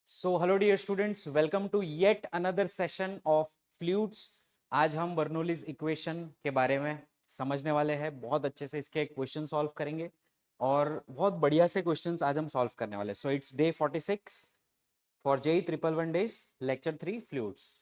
So hello dear students, welcome to yet another session of fluids. आज हम Bernoulli's equation के बारे में समझने वाले हैं। बहुत अच्छे से इसके क्वेश्चन सॉल्व करेंगे और बहुत बढ़िया से क्वेश्चंस आज हम सॉल्व करने वाले हैं। So it's day 46 for JEE 111 days, lecture 3 fluids.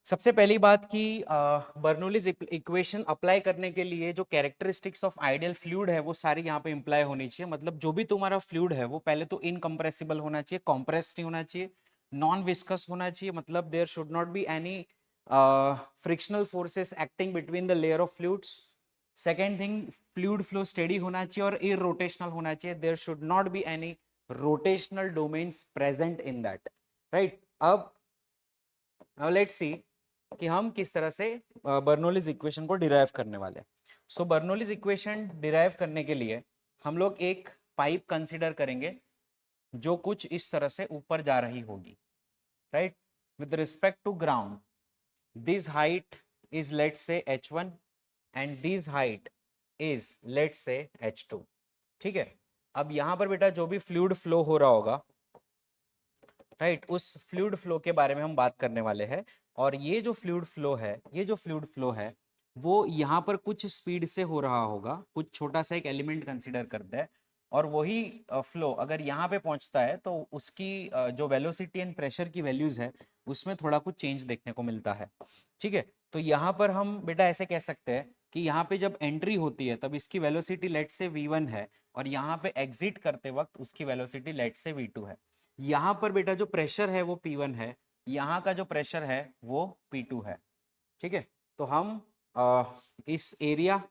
सबसे पहली बात कि बर्नौलीज इक्वेशन अप्लाई करने के लिए जो कैरेक्टरिस्टिक्स ऑफ आइडियल फ्लूइड है वो सारी यहाँ पे इंप्लाई होनी चाहिए। मतलब जो भी तुम्हारा फ्लूइड है वो पहले तो इनकम्प्रेसिबल होना चाहिए, कॉम्प्रेस नहीं होना चाहिए, नॉन विस्कस होना चाहिए। मतलब there should not be any frictional forces acting between the layer of fluids. Second thing, fluid flow steady होना चाहिए और इरोटेशनल होना चाहिए। There should not be any rotational domains present in that, right. अब let's see कि हम किस तरह से बर्नौलीज इक्वेशन को डिराइव करने वाले हैं। सो बर्नौलीज इक्वेशन डिराइव करने के लिए हम लोग एक पाइप कंसीडर करेंगे जो कुछ इस तरह से ऊपर जा रही होगी, right. With respect to ground, this height is let's say h1 and this height is let's say h2। ठीक है। अब यहां पर बेटा जो भी फ्लूइड फ्लो हो रहा होगा, राइट, उस फ्लूइड फ्लो के बारे में हम बात करने वाले हैं। और ये जो फ्लूइड फ्लो है, ये जो फ्लूइड फ्लो है वो यहाँ पर कुछ स्पीड से हो रहा होगा। कुछ छोटा सा एक एलिमेंट कंसीडर करते हैं और वही फ्लो अगर यहाँ पे पहुंचता है तो उसकी जो वेलोसिटी एंड प्रेशर की वैल्यूज है उसमें थोड़ा कुछ चेंज देखने को मिलता है। ठीक है। तो यहाँ पर हम बेटा ऐसे कह सकते हैं कि यहाँ पे जब एंट्री होती है तब इसकी वेलोसिटी लेट से v1 है और यहाँ पे एग्जिट करते वक्त उसकी वेलोसिटी लेट से v2 है। यहाँ पर बेटा जो प्रेशर है वो P1 है, यहाँ का जो प्रेशर है वो P2 है। ठीक है। तो हम इस एरिया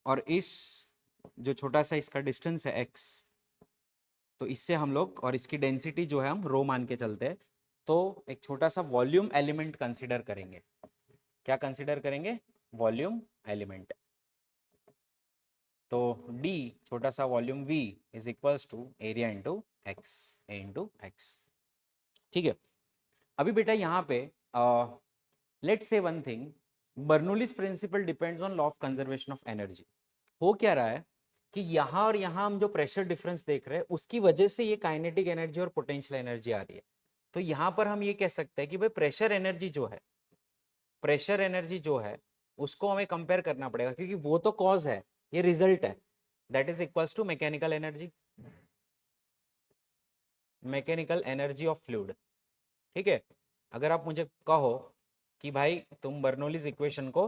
और इस जो छोटा सा इसका डिस्टेंस है x, तो इससे हम लोग और इसकी डेंसिटी जो है हम रो मान के चलते हैं। तो एक छोटा सा वॉल्यूम एलिमेंट कंसीडर करेंगे। क्या कंसीडर करेंगे? Volume element. तो d छोटा सा volume v is equals to area into x. ठीक है। अभी बेटा यहाँ पे let's say one thing, Bernoulli's principle depends on law of conservation of energy. हो क्या रहा है कि यहाँ और यहाँ हम जो प्रेशर डिफरेंस देख रहे हैं उसकी वजह से ये काइनेटिक एनर्जी और पोटेंशियल एनर्जी आ रही है। तो यहाँ पर हम ये कह सकते हैं कि भाई प्रेशर एनर्जी जो है, प्रेशर एनर्जी जो है उसको हमें कंपेयर करना पड़ेगा क्योंकि वो तो कॉज है, ये रिजल्ट है। That is equals to mechanical energy, mechanical energy of fluid. ठीक है। अगर आप मुझे कहो कि भाई तुम बर्नौलीज इक्वेशन को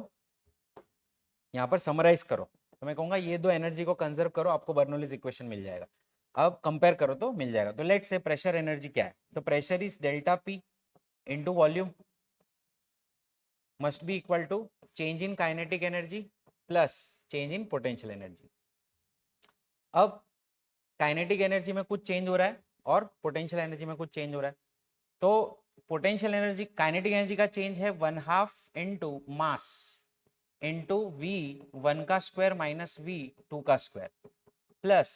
यहाँ पर समराइज करो तो मैं कहूंगा ये दो एनर्जी को कंजर्व करो, आपको बर्नौलीज इक्वेशन मिल जाएगा। अब कंपेयर करो तो मिल जाएगा। तो लेट्स से प्रेशर एनर्जी क्या है, तो pressure is delta P into volume must be equal to change in kinetic energy plus change in potential energy. अब काइनेटिक एनर्जी में कुछ चेंज हो रहा है और पोटेंशियल एनर्जी में कुछ चेंज हो रहा है। तो पोटेंशियल एनर्जी, काइनेटिक एनर्जी का चेंज है 1/2 इंटू मास इंटू वी 1 का स्क्वायर माइनस वी 2 का square plus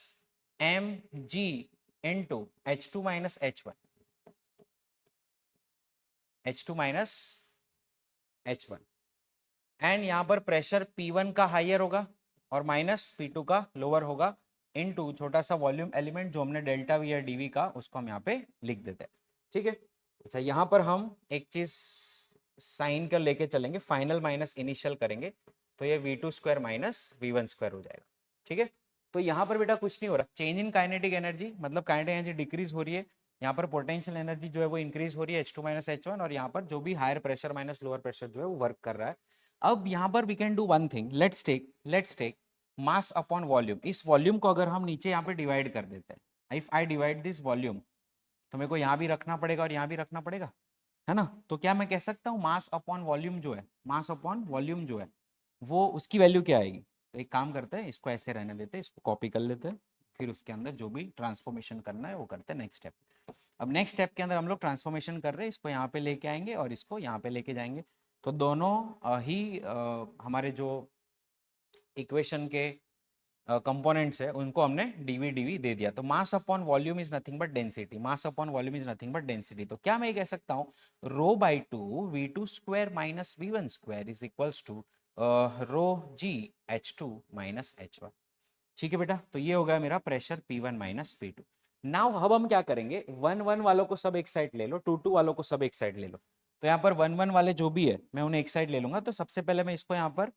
m g into H2 minus H1, H2 minus H1। And यहाँ पर प्रेशर P1 का हाइयर होगा और माइनस P2 का लोअर होगा इनटू छोटा सा वॉल्यूम एलिमेंट जो हमने डेल्टा वी या डीवी का उसको हम यहाँ पे लिख देते हैं। ठीक है। अच्छा, यहाँ पर हम एक चीज साइन कर लेके चलेंगे, फाइनल माइनस इनिशियल करेंगे तो ये V2 square minus V1 square हो जाएगा। ठीक है। तो यहाँ पर बेटा कुछ नहीं हो रहा, चेंज इन काइनेटिक एनर्जी, मतलब काइनेटिक एनर्जी डिक्रीज हो रही है। यहाँ पर पोटेंशियल एनर्जी जो है वो इंक्रीज हो रही है H2 माइनस H1, और यहाँ पर जो भी higher pressure minus lower pressure जो है वो वर्क कर रहा है। अब यहाँ पर we can do one thing, let's take mass upon volume. इस वॉल्यूम को अगर हम नीचे यहाँ पे डिवाइड कर देते हैं, if I divide this volume, तो मेरे को यहाँ भी रखना पड़ेगा और यहाँ भी रखना पड़ेगा, है ना। तो क्या मैं कह सकता हूँ मास अपॉन वॉल्यूम जो है, मास अपॉन वॉल्यूम जो है वो उसकी वैल्यू क्या आएगी? तो एक काम करते हैं, इसको ऐसे रहने देते हैं, इसको कॉपी कर लेते हैं, फिर उसके अंदर जो भी ट्रांसफॉर्मेशन करना है वो करते हैं नेक्स्ट स्टेप। अब नेक्स्ट स्टेप के अंदर हम लोग ट्रांसफॉर्मेशन कर रहे हैं, इसको यहाँ पे लेके आएंगे और इसको यहाँ पे लेके जाएंगे। तो दोनों हमारे जो इक्वेशन के कंपोनेंट्स है उनको हमने डीवी डीवी दे दिया। तो mass upon volume is nothing but density, mass upon volume is nothing but density. तो क्या मैं कह सकता हूँ rho by two V2 square minus V1 square is equals to rho g H2 minus H1। ठीक है बेटा। तो ये होगा मेरा pressure P1 minus P2। Now अब हम क्या करेंगे, 1 1 वालों को सब एक साइड ले लो, 2 2 वालों को सब एक साइड ले लो। तो यहाँ पर 1 1 वाले जो भी है मैं उन्हें एक साइड ले लूंगा। तो सबसे पहले मैं इसको यहाँ पर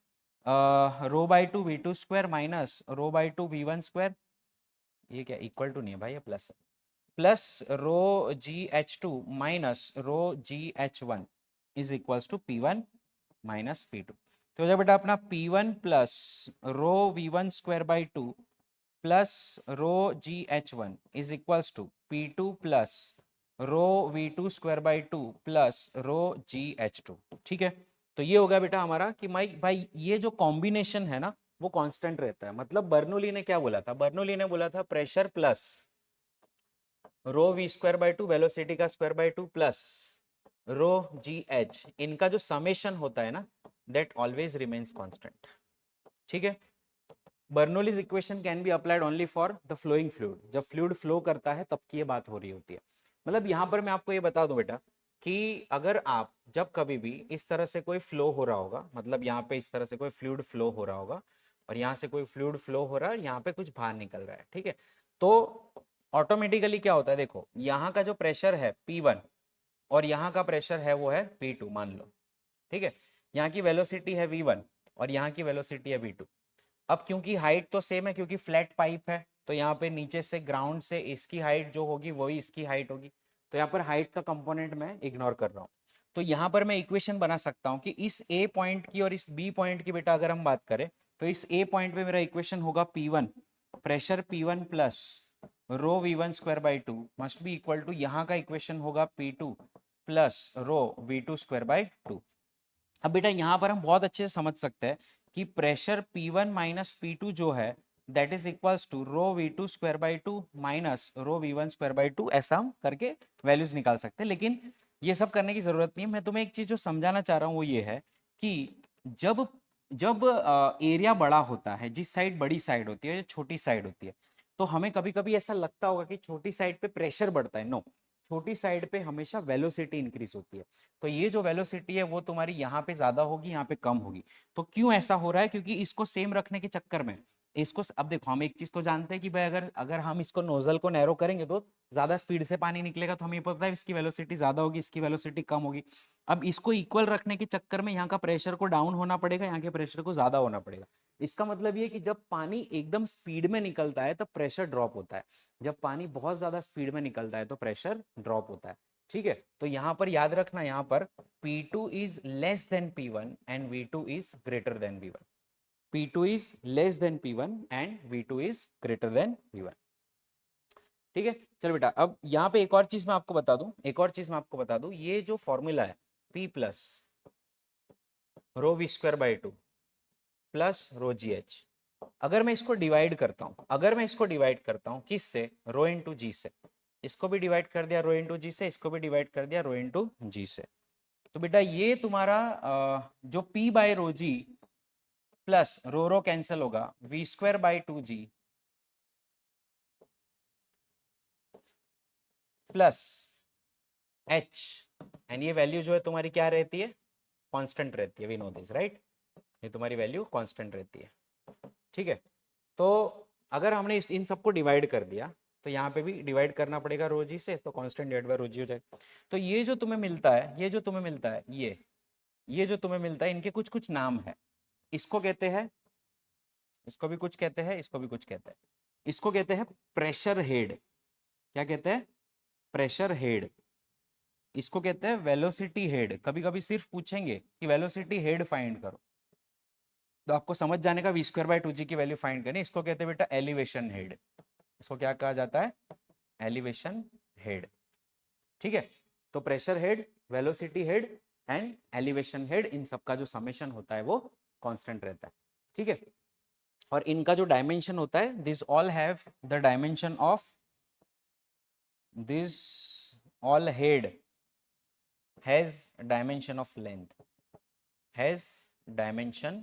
rho by two V two square minus rho by two V one square, ये क्या इक्वल टू नहीं है भाई, ये प्लस है, plus rho g h two minus rho g h one is equals to P one minus P two. तो हो जाए बेटा अपना P one plus rho v one square by two plus rho g h one is equals to P two plus rho we two square by two plus rho g h two. ठीक है, तो ये होगा बेटा हमारा कि भाई ये जो कॉम्बिनेशन है ना वो कांस्टेंट रहता है। मतलब बर्नौली ने क्या बोला था, बर्नौली ने बोला था pressure plus rho we square by two velocity का square by two plus rho g h, इनका जो समेशन होता है ना दैट ऑलवेज रिमेन्स कांस्टेंट। ठीक है, Bernoulli's equation can be applied only for the flowing fluid, जब फ्लूइड फ्लो करता है तब की ये बात हो रही होती है। मतलब यहाँ पर मैं आपको ये बता दूं बेटा कि अगर आप जब कभी भी इस तरह से कोई फ्लो हो रहा होगा, मतलब यहाँ पे इस तरह से कोई फ्लूइड फ्लो हो रहा होगा और यहाँ से कोई फ्लूइड फ्लो हो रहा है, यहाँ पे कुछ बाहर निकल रहा है, ठीक है, तो ऑटोमेटिकली क्या होता है, देखो यहाँ का जो प्रेशर है P1 और यहाँ का प्रेशर है वो है P2 मान लो, ठीक है, यहाँ की वेलोसिटी है V1 और यहाँ की वेलोसिटी है V2। अब क्योंकि हाइट तो सेम है, क्योंकि फ्लैट पाइप है, तो यहाँ पे नीचे से ग्राउंड से इसकी हाइट जो होगी वही इसकी हाइट होगी, तो यहाँ पर हाइट का कंपोनेंट मैं इग्नोर कर रहा हूँ। तो यहाँ पर मैं इक्वेशन बना सकता हूँ कि इस ए पॉइंट की और इस बी पॉइंट की बेटा अगर हम बात करें तो इस ए पॉइंट पे मेरा इक्वेशन होगा P1 pressure P1 plus rho V1 square by two must be equal to यहाँ का इक्वेशन होगा P2 plus rho V2 square by two. अब बेटा यहाँ पर हम बहुत अच्छे से समझ सकते हैं कि प्रेशर P1 माइनस P2 जो है that is equals to rho V2 square by two minus rho V1 square by two, ऐसा हम करके वैल्यूज निकाल सकते हैं। लेकिन ये सब करने की जरूरत नहीं है, मैं तुम्हें एक चीज जो समझाना चाह रहा हूँ वो ये है कि जब जब एरिया बड़ा होता है, जिस साइड बड़ी साइड होती है, छोटी साइड होती है, तो हमें कभी कभी ऐसा लगता होगा कि छोटी साइड पे प्रेशर बढ़ता है। नो, छोटी साइड पे हमेशा वेलोसिटी इंक्रीज होती है। तो ये जो वेलोसिटी है वो तुम्हारी यहाँ पे ज्यादा होगी, यहाँ पे कम होगी। तो क्यों ऐसा हो रहा है, क्योंकि इसको सेम रखने के चक्कर में इसको, अब देखो हम एक चीज तो जानते हैं कि भाई अगर अगर हम इसको नोजल को नैरो करेंगे तो ज्यादा स्पीड से पानी निकलेगा, तो हमें पता है इसकी वेलोसिटी ज्यादा होगी, इसकी वेलोसिटी कम होगी। अब इसको इक्वल रखने के चक्कर में यहाँ का प्रेशर को डाउन होना पड़ेगा, यहाँ के प्रेशर को ज्यादा होना पड़ेगा। इसका मतलब ये कि जब पानी एकदम स्पीड में निकलता है तब प्रेशर ड्रॉप होता है, जब पानी बहुत ज्यादा स्पीड में निकलता है तो प्रेशर ड्रॉप होता है। ठीक है, तो यहां पर याद रखना, यहां पर P2 is less than P1 and V2 is greater than V1। P2 is less than P1 and V2 is greater than V1। ठीक है, चलो बेटा अब यहाँ पे एक और चीज मैं आपको बता दूं, एक और चीज मैं आपको बता दूं, ये जो फॉर्मूला है P plus rho we square by two plus rho g h, अगर मैं इसको डिवाइड करता हूं, अगर मैं इसको डिवाइड करता हूं किससे, रो इंटू जी से, इसको भी डिवाइड कर दिया रो इंटू जी से, इसको भी डिवाइड कर दिया रो इंटू जी से, तो बेटा ये तुम्हारा जो P by rho g plus rho cancel होगा, v square by two g plus h, and ये वैल्यू जो है तुम्हारी क्या रहती है, कांस्टेंट रहती है, वी नो दिस राइट, ये तुम्हारी वैल्यू कांस्टेंट रहती है। ठीक है, तो अगर हमने इन सबको डिवाइड कर दिया तो यहाँ पे भी डिवाइड करना पड़ेगा रो जी से, तो कांस्टेंट डिवाइड बाय रो जी हो जाएगा। तो ये जो तुम्हें मिलता है, ये जो तुम्हें मिलता है, ये जो तुम्हें मिलता है, इनके कुछ कुछ नाम है। इसको कहते हैं, इसको भी कुछ कहते हैं, इसको भी कुछ कहते हैं, इसको कहते हैं प्रेशर हेड। क्या कहते हैं, प्रेशर हेड। इसको कहते हैं वेलोसिटी हेड। कभी कभी सिर्फ पूछेंगे कि वेलोसिटी हेड फाइंड करो, तो आपको समझ जाने का वी स्क्वायर बाय टू जी की वैल्यू फाइंड करनी। इसको कहते हैं बेटा एलिवेशन हेड। इसको क्या कहा जाता है, एलिवेशन हेड। ठीक है, तो pressure head, velocity head and elevation head, इन सबका जो समेशन होता है वो कांस्टेंट रहता है। ठीक है, और इनका जो डायमेंशन होता है, this all have the dimension of, this all head has dimension of length, has dimension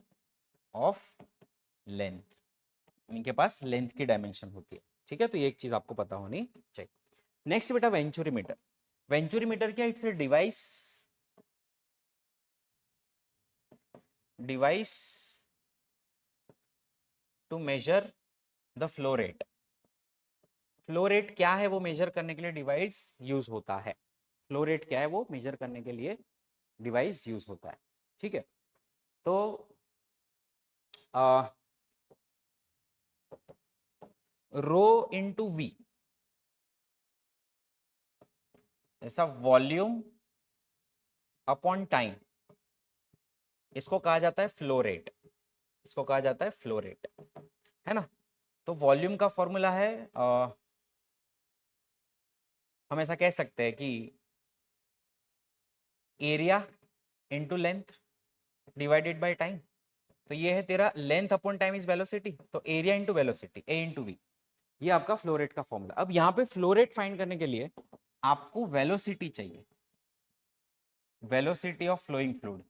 of length, इनके पास लेंथ की डायमेंशन होती है। ठीक है, तो ये एक चीज आपको पता होनी चाहिए। नेक्स्ट बेटा वेंचुरीमीटर। वेंचुरीमीटर क्या, it's a device, device to measure the flow rate, flow rate क्या है वो मेजर करने के लिए डिवाइस यूज होता है। फ्लो रेट क्या है वो मेजर करने के लिए डिवाइस यूज होता है। ठीक है, तो रो इंटू वी, ऐसा वॉल्यूम अपॉन टाइम, इसको कहा जाता है फ्लो रेट, इसको कहा जाता है फ्लो रेट, है ना। तो वॉल्यूम का फॉर्मूला है हम ऐसा कह सकते हैं कि area into length divided by time. तो ये है तेरा length upon time is velocity, तो area into velocity a into v, ये आपका फ्लो रेट का फॉर्मूला। अब यहाँ पे फ्लो रेट फाइंड करने के लिए आपको वेलोसिटी चाहिए, velocity of flowing fluid,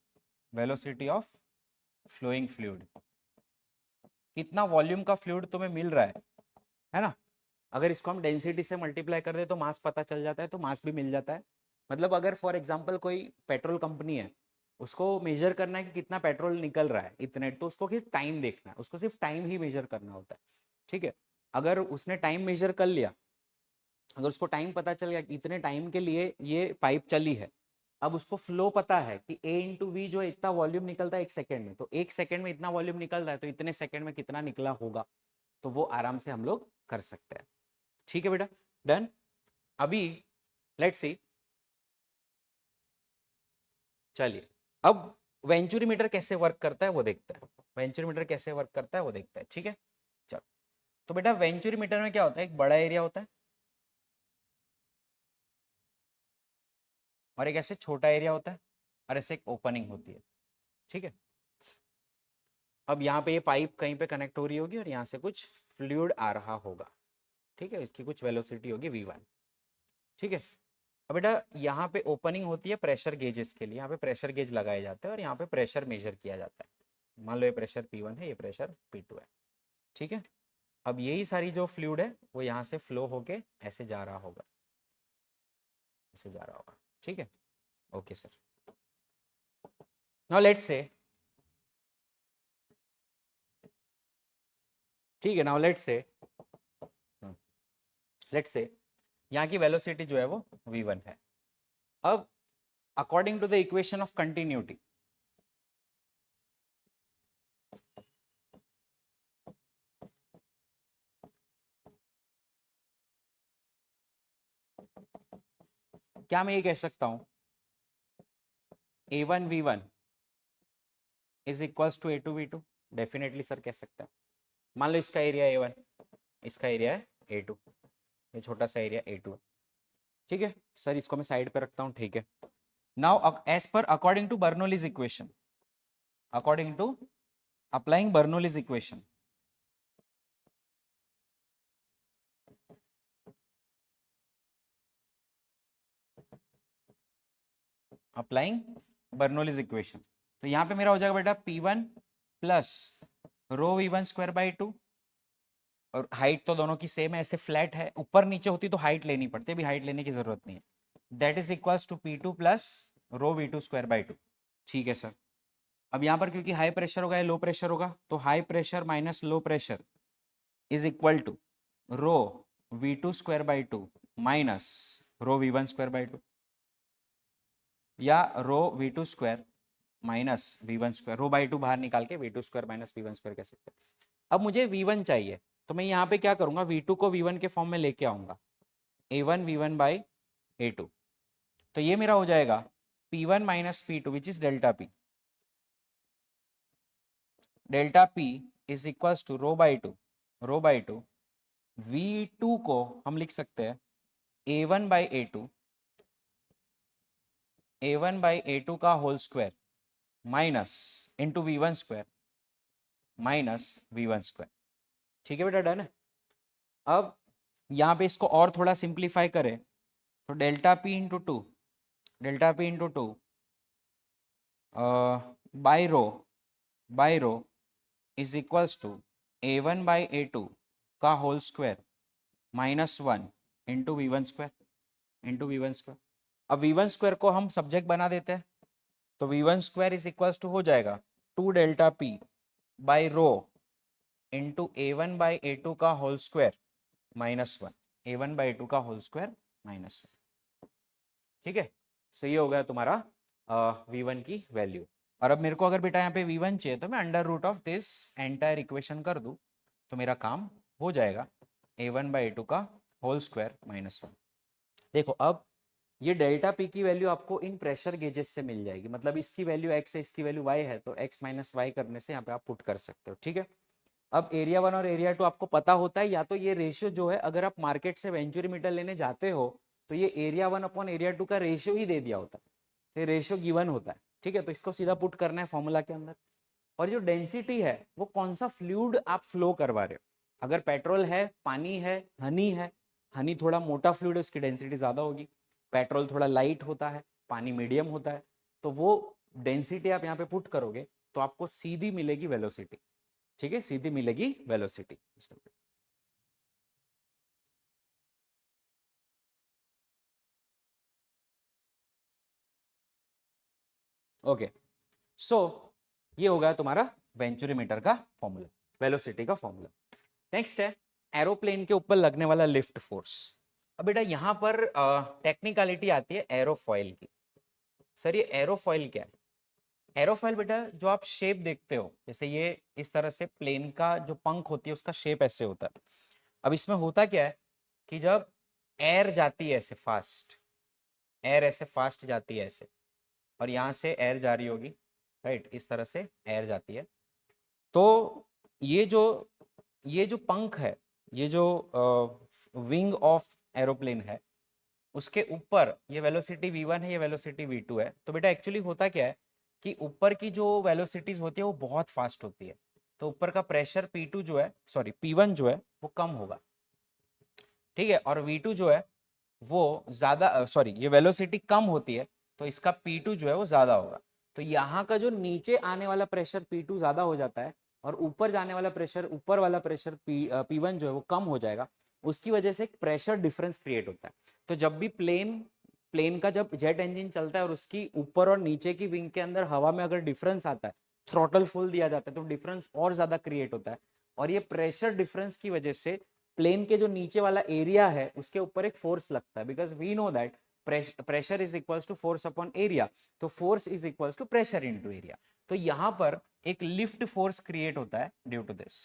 velocity of flowing fluid, कितना वॉल्यूम का फ्लूइड तुम्हें मिल रहा है ना। अगर इसको हम डेंसिटी से मल्टीप्लाई कर दे तो मास पता चल जाता है, तो मास भी मिल जाता है। मतलब अगर फॉर एग्जांपल कोई पेट्रोल कंपनी है, उसको मेजर करना है कि कितना पेट्रोल निकल रहा है इतने, तो उसको सिर्फ टाइम देखना है, उसको सिर्फ टाइम ही मेजर करना होता है। ठीक है, अगर उसने टाइम मेजर कर लिया, अगर उसको टाइम पता चल गया कि इतने टाइम के लिए ये पाइप चली है, अब उसको फ्लो पता है कि ए इंटू वी जो इतना वॉल्यूम निकलता है 1 सेकेंड में, तो 1 सेकेंड में इतना वॉल्यूम निकल रहा है, तो इतने सेकेंड में कितना निकला होगा, तो वो आराम से हम लोग कर सकते हैं। ठीक है बेटा, डन। अभी लेट्स सी, चलिए अब वेंचुरीमीटर कैसे वर्क करता है वो देखते हैं, वेंचुरीमीटर कैसे वर्क करता है वो देखते हैं। ठीक है, चलो। तो बेटा वेंचुरीमीटर में क्या होता है, एक बड़ा एरिया होता है और एक ऐसे छोटा एरिया होता है और ऐसे एक ओपनिंग होती है। ठीक है, अब यहाँ पे ये पाइप कहीं पे कनेक्ट हो रही होगी और यहाँ से कुछ फ्लूइड आ रहा होगा। ठीक है, इसकी कुछ वेलोसिटी होगी v1। ठीक है, अब बेटा यहाँ पे ओपनिंग होती है प्रेशर गेजेस के लिए, यहाँ पे प्रेशर गेज लगाए जाते हैं और यहाँ पे प्रेशर मेजर किया जाता है। मान लो ये प्रेशर P1 है, ये प्रेशर P2 है। ठीक है, अब यही सारी जो फ्लूइड है वो यहाँ से फ्लो होके ऐसे जा रहा होगा, ऐसे जा रहा होगा। ठीक है, okay sir. Now let's say, ठीक है, now let's say, let's say यहाँ की वेलोसिटी जो है वो v1 है। अब according to the equation of continuity, क्या मैं ये कह सकता हूं a1 v1 is equals to a2 v2? Definitely sir कह सकता है। मान लो इसका एरिया a1, इसका एरिया है a2, ये छोटा सा एरिया a2 है। ठीक है सर, इसको मैं साइड पे रखता हूँ। ठीक है, now as per according to Bernoulli's equation, according to applying Bernoulli's equation, applying Bernoulli's equation, तो यहाँ पे मेरा हो जाएगा बेटा P1 plus rho V1 square by 2, और हाइट तो दोनों की सेम है, ऐसे फ्लैट है, ऊपर नीचे होती तो हाइट लेनी पड़ती, अभी हाइट लेने की जरूरत नहीं है। That is equals to P2 plus rho V2 square by 2। ठीक है सर, अब यहाँ पर क्योंकि हाई प्रेशर होगा या लो प्रेशर होगा, तो high pressure minus low pressure is equal to rho V2 square by 2 minus rho V1 square by 2, या rho V2 square minus V1 square, rho by 2 बाहर निकाल के V2 square minus V1 square कह सकते हैं। अब मुझे V1 चाहिए, तो मैं यहाँ पे क्या करूंगा, V2 को V1 के फॉर्म में लेके आऊंगा, A1 V1 बाई A2, तो ये मेरा हो जाएगा P1 minus P2 which is delta P, delta P is equals to rho by two, rho by two V2 को हम लिख सकते हैं A1 by A2, A1 by A2 का whole square minus into V1 square minus V1 square. ठीक है बेटा, done है। अब यहाँ पे इसको और थोड़ा सिंप्लीफाई करें तो delta P into two, delta P into two by rho is equals to A1 by A2 का whole square -1 into V1 square, into V1 square. अब V1 स्क्वायर को हम सब्जेक्ट बना देते हैं, तो V1 square is equals to हो जाएगा 2 delta P by rho into A1 by A2 का होल स्क्वायर -1। a1/2 का होल स्क्वायर माइनस 1। ठीक है, सो ये हो गया तुम्हारा v1 की वैल्यू। और अब मेरे को अगर बेटा यहाँ पे v1 चाहिए तो मैं under root of this entire equation कर दूँ तो मेरा काम हो जाएगा, a1/2 का होल स्क्वायर माइनस 1। देखो अब ये डेल्टा पी की वैल्यू आपको इन प्रेशर गेजेस से मिल जाएगी, मतलब इसकी वैल्यू x है, इसकी वैल्यू y है, तो x माइनस वाई करने से यहाँ पे आप पुट कर सकते हो। ठीक है, अब एरिया 1 और एरिया 2 आपको पता होता है, या तो ये रेशियो जो है अगर आप मार्केट से वेंचुरी मीटर लेने जाते हो तो ये एरिया 1 अपॉन एरिया 2 का रेशियो ही दे दिया होता है, तो ये रेशियो गिवन होता है। ठीक है, तो इसको सीधा पुट करना है फॉर्मूला के अंदर। और जो डेंसिटी है वो कौन सा फ्लूइड आप फ्लो करवा रहे हो, अगर पेट्रोल है, पानी है, हनी थोड़ा मोटा फ्लूइड है, उसकी डेंसिटी ज्यादा होगी, पेट्रोल थोड़ा लाइट होता है, पानी मीडियम होता है, तो वो डेंसिटी आप यहाँ पे पुट करोगे तो आपको सीधी मिलेगी वेलोसिटी। ठीक है, सीधी मिलेगी वेलोसिटी। ओके, सो ये हो गया तुम्हारा वेंचुरी मीटर का फॉर्मूला, वेलोसिटी का फॉर्मूला। नेक्स्ट है एरोप्लेन के ऊपर लगने वाला लिफ्ट फोर्स। अब बेटा यहाँ पर टेक्निकलिटी आती है एरोफॉइल की। सर ये एरोफॉइल क्या है? एरोफॉइल बेटा जो आप शेप देखते हो, जैसे ये इस तरह से प्लेन का जो पंख होती है उसका शेप ऐसे होता है। अब इसमें होता क्या है कि जब एयर जाती है ऐसे फास्ट, एयर ऐसे फास्ट जाती है ऐसे, और यहाँ से एयर जा रही होगी, राइट, इस तरह से एयर जाती है, तो ये जो ये जो पंख है, ये जो विंग ऑफ एरोप्लेन है, उसके ऊपर ये वेलोसिटी v1 है, ये वेलोसिटी v2 है। तो बेटा एक्चुअली होता क्या है कि ऊपर की जो वेलोसिटीज होती है वो बहुत फास्ट होती है, तो ऊपर का प्रेशर p2 जो है, सॉरी p1 जो है वो कम होगा। ठीक है, और v2 जो है वो ज्यादा, सॉरी ये वेलोसिटी कम होती है तो इसका p2 जो है वो ज्यादा होगा। तो यहाँ का जो नीचे आने वाला प्रेशर p2 ज्यादा हो जाता है और ऊपर जाने वाला प्रेशर, ऊपर वाला प्रेशर p1 जो है वो कम हो जाएगा। उसकी वजह से एक प्रेशर डिफरेंस क्रिएट होता है। तो जब भी प्लेन प्लेन का जब जेट इंजन चलता है और उसकी ऊपर और नीचे की विंग के अंदर हवा में अगर डिफरेंस आता है, थ्रॉटल फुल दिया जाता है, तो डिफरेंस और ज्यादा क्रिएट होता है। और ये प्रेशर डिफरेंस की वजह से प्लेन के जो नीचे वाला एरिया है उसके ऊपर एक फोर्स लगता है, because we know that pressure is equals to force upon area, तो force is equals to pressure into area. तो यहां पर एक लिफ्ट फोर्स क्रिएट होता है ड्यू टू दिस।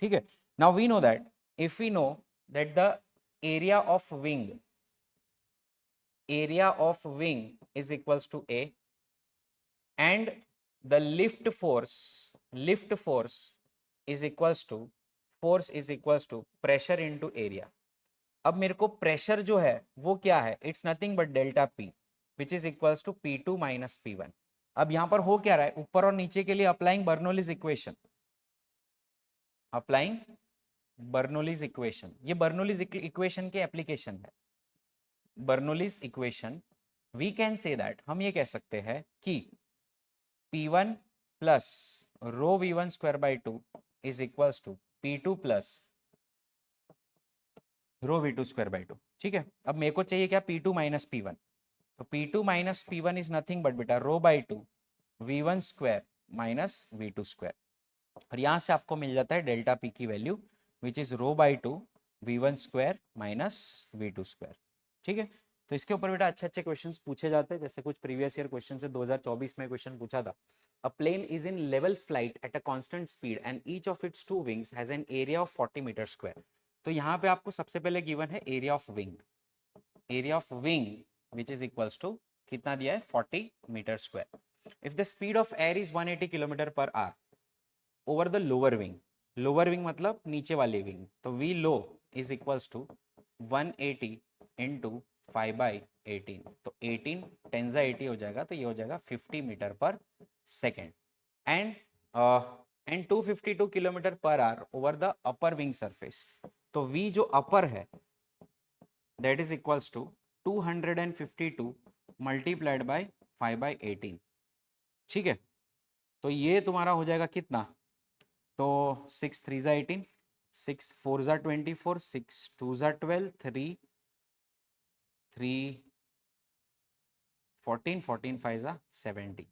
ठीक है, now we know that, if we know that the area of wing, area of wing is equals to A, and the lift force is equals to, force is equals to pressure into area। अब मेरे को pressure जो है वो क्या है, it's nothing but delta P which is equals to P2 minus P1। अब यहां पर हो क्या रहा है, ऊपर और नीचे के लिए applying Bernoulli's equation, applying Bernoulli's equation, ये बर्नौलीज इक्वेशन के एप्लीकेशन है। Bernoulli's equation, we can say that, हम ये कह सकते हैं कि P1 plus rho V1 square by 2 is equals to P2 plus rho V2 square by 2। ठीक है, अब मेरे को चाहिए क्या, P2 माइनस P1, तो P2 minus P1 is nothing but बेटा rho by 2 V1 square minus V2 square. और यहां से आपको मिल जाता है डेल्टा P की value which is rho by 2 V1 square minus V2 square. ठीक है, तो इसके ऊपर बेटा अच्छे अच्छे क्वेश्चंस पूछे जाते हैं, जैसे कुछ प्रीवियस ईयर क्वेश्चन से 2024 में क्वेश्चन पूछा था। A plane is in level flight at a constant speed and each of its two wings has an area of 40 metre square. तो यहाँ पे आपको सबसे पहले गिवन है area of wing, area of wing which is equals to कितना दिया है, 40 metre square. If the speed of air is 180 kilometre per hour over the lower wing, lower wing मतलब नीचे वाली विंग, तो v low is equals to 180 into 5/18, तो 18 10 80 हो जाएगा, तो ये हो जाएगा 50 metre per second. And and 252 kilometre per hour over the upper wing surface, तो वी जो अपर है that is equals to 252 multiplied by 5/18। ठीक है, तो ये तुम्हारा हो जाएगा कितना, तो 6 3 18, 6 4 24, 6 2 12, 3 3 14, 14 5 70,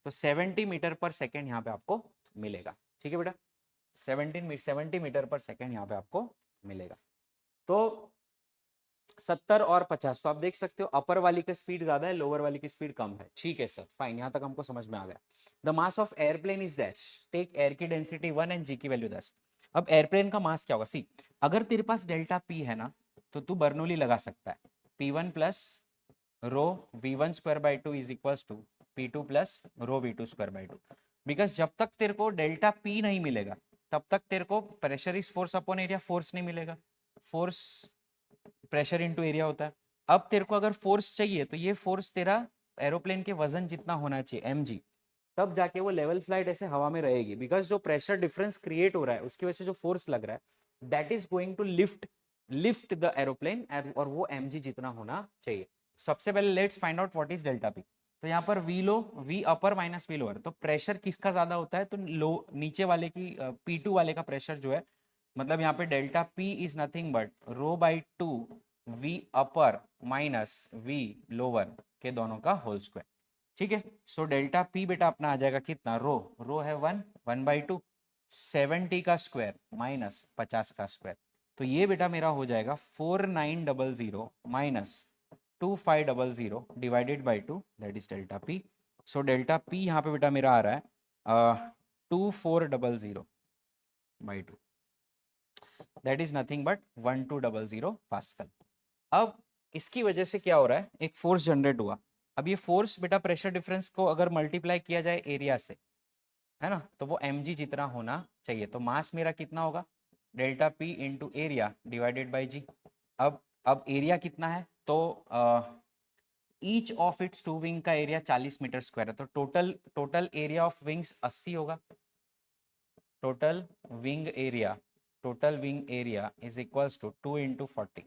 तो 70 मीटर पर सेकेंड यहाँ पे आपको मिलेगा। ठीक है बेटा, 70 मीटर पर सेकेंड यहाँ पे आपको मिलेगा। तो 70 और 50, तो आप देख सकते हो अपर वाली का स्पीड ज्यादा है, लोअर वाली की स्पीड कम है। ठीक है सर, फाइन, यहां तक हमको समझ में आ गया। The mass of airplane is dash, take air की डेंसिटी 1 एंड जी की वैल्यू 10। अब एयरप्लेन का मास क्या होगा, सी अगर तेरे पास डेल्टा पी है ना, तो तू बर्नौली लगा सकता है, P1 plus rho V1 square by two is equals to P2 plus rho V2 square by two. Because जब तक तेरे को डेल्टा पी नहीं मिलेगा तब तक तेरे को pressure is force upon area, force नहीं मिलेगा। फोर्स प्रेशर इनटू एरिया होता है। अब तेरे को अगर फोर्स चाहिए तो ये फोर्स तेरा एरोप्लेन के वजन जितना होना चाहिए mg, तब जाके वो लेवल फ्लाइट ऐसे हवा में रहेगी। बिकॉज जो प्रेशर डिफरेंस क्रिएट हो रहा है उसकी वजह से जो फोर्स लग रहा है that is going to lift lift the aeroplane, और वो mg जितना होना चाहिए। सबसे पहले let's find out what is delta P. तो यहाँ पर v low, v upper minus v lower, तो प्रेशर किसका ज्यादा होता है, तो लो नीचे वाले की P2 वाले का प्रेशर जो है, मतलब यहाँ पे delta P is nothing but rho by two v upper minus v lower के दोनों का होल स्क्वायर। ठीक है, सो डेल्टा पी बेटा अपना आ जाएगा कितना, रो रो है 1/2 70 का स्क्वायर माइनस 50 का स्क्वायर। तो ये बेटा मेरा हो जाएगा 4900 minus 2500 divided by 2, that is delta P. So delta P यहाँ पे बेटा मेरा आ रहा है 2400/2, that is nothing but 1200 pascal. अब इसकी वजह से क्या हो रहा है, एक फोर्स जनरेट हुआ। अब ये फोर्स बेटा प्रेशर डिफरेंस को अगर मल्टीप्लाई किया जाए एरिया से, है ना, तो वो mg जितना होना चाहिए। तो मास मेरा कितना होगा, delta P into area divided by g. अब एरिया कितना है, तो each of its two wing का एरिया 40 मीटर स्क्वायर है, तो total total area of wings 80 होगा। Total wing area, total wing area is equals to 2 into 40।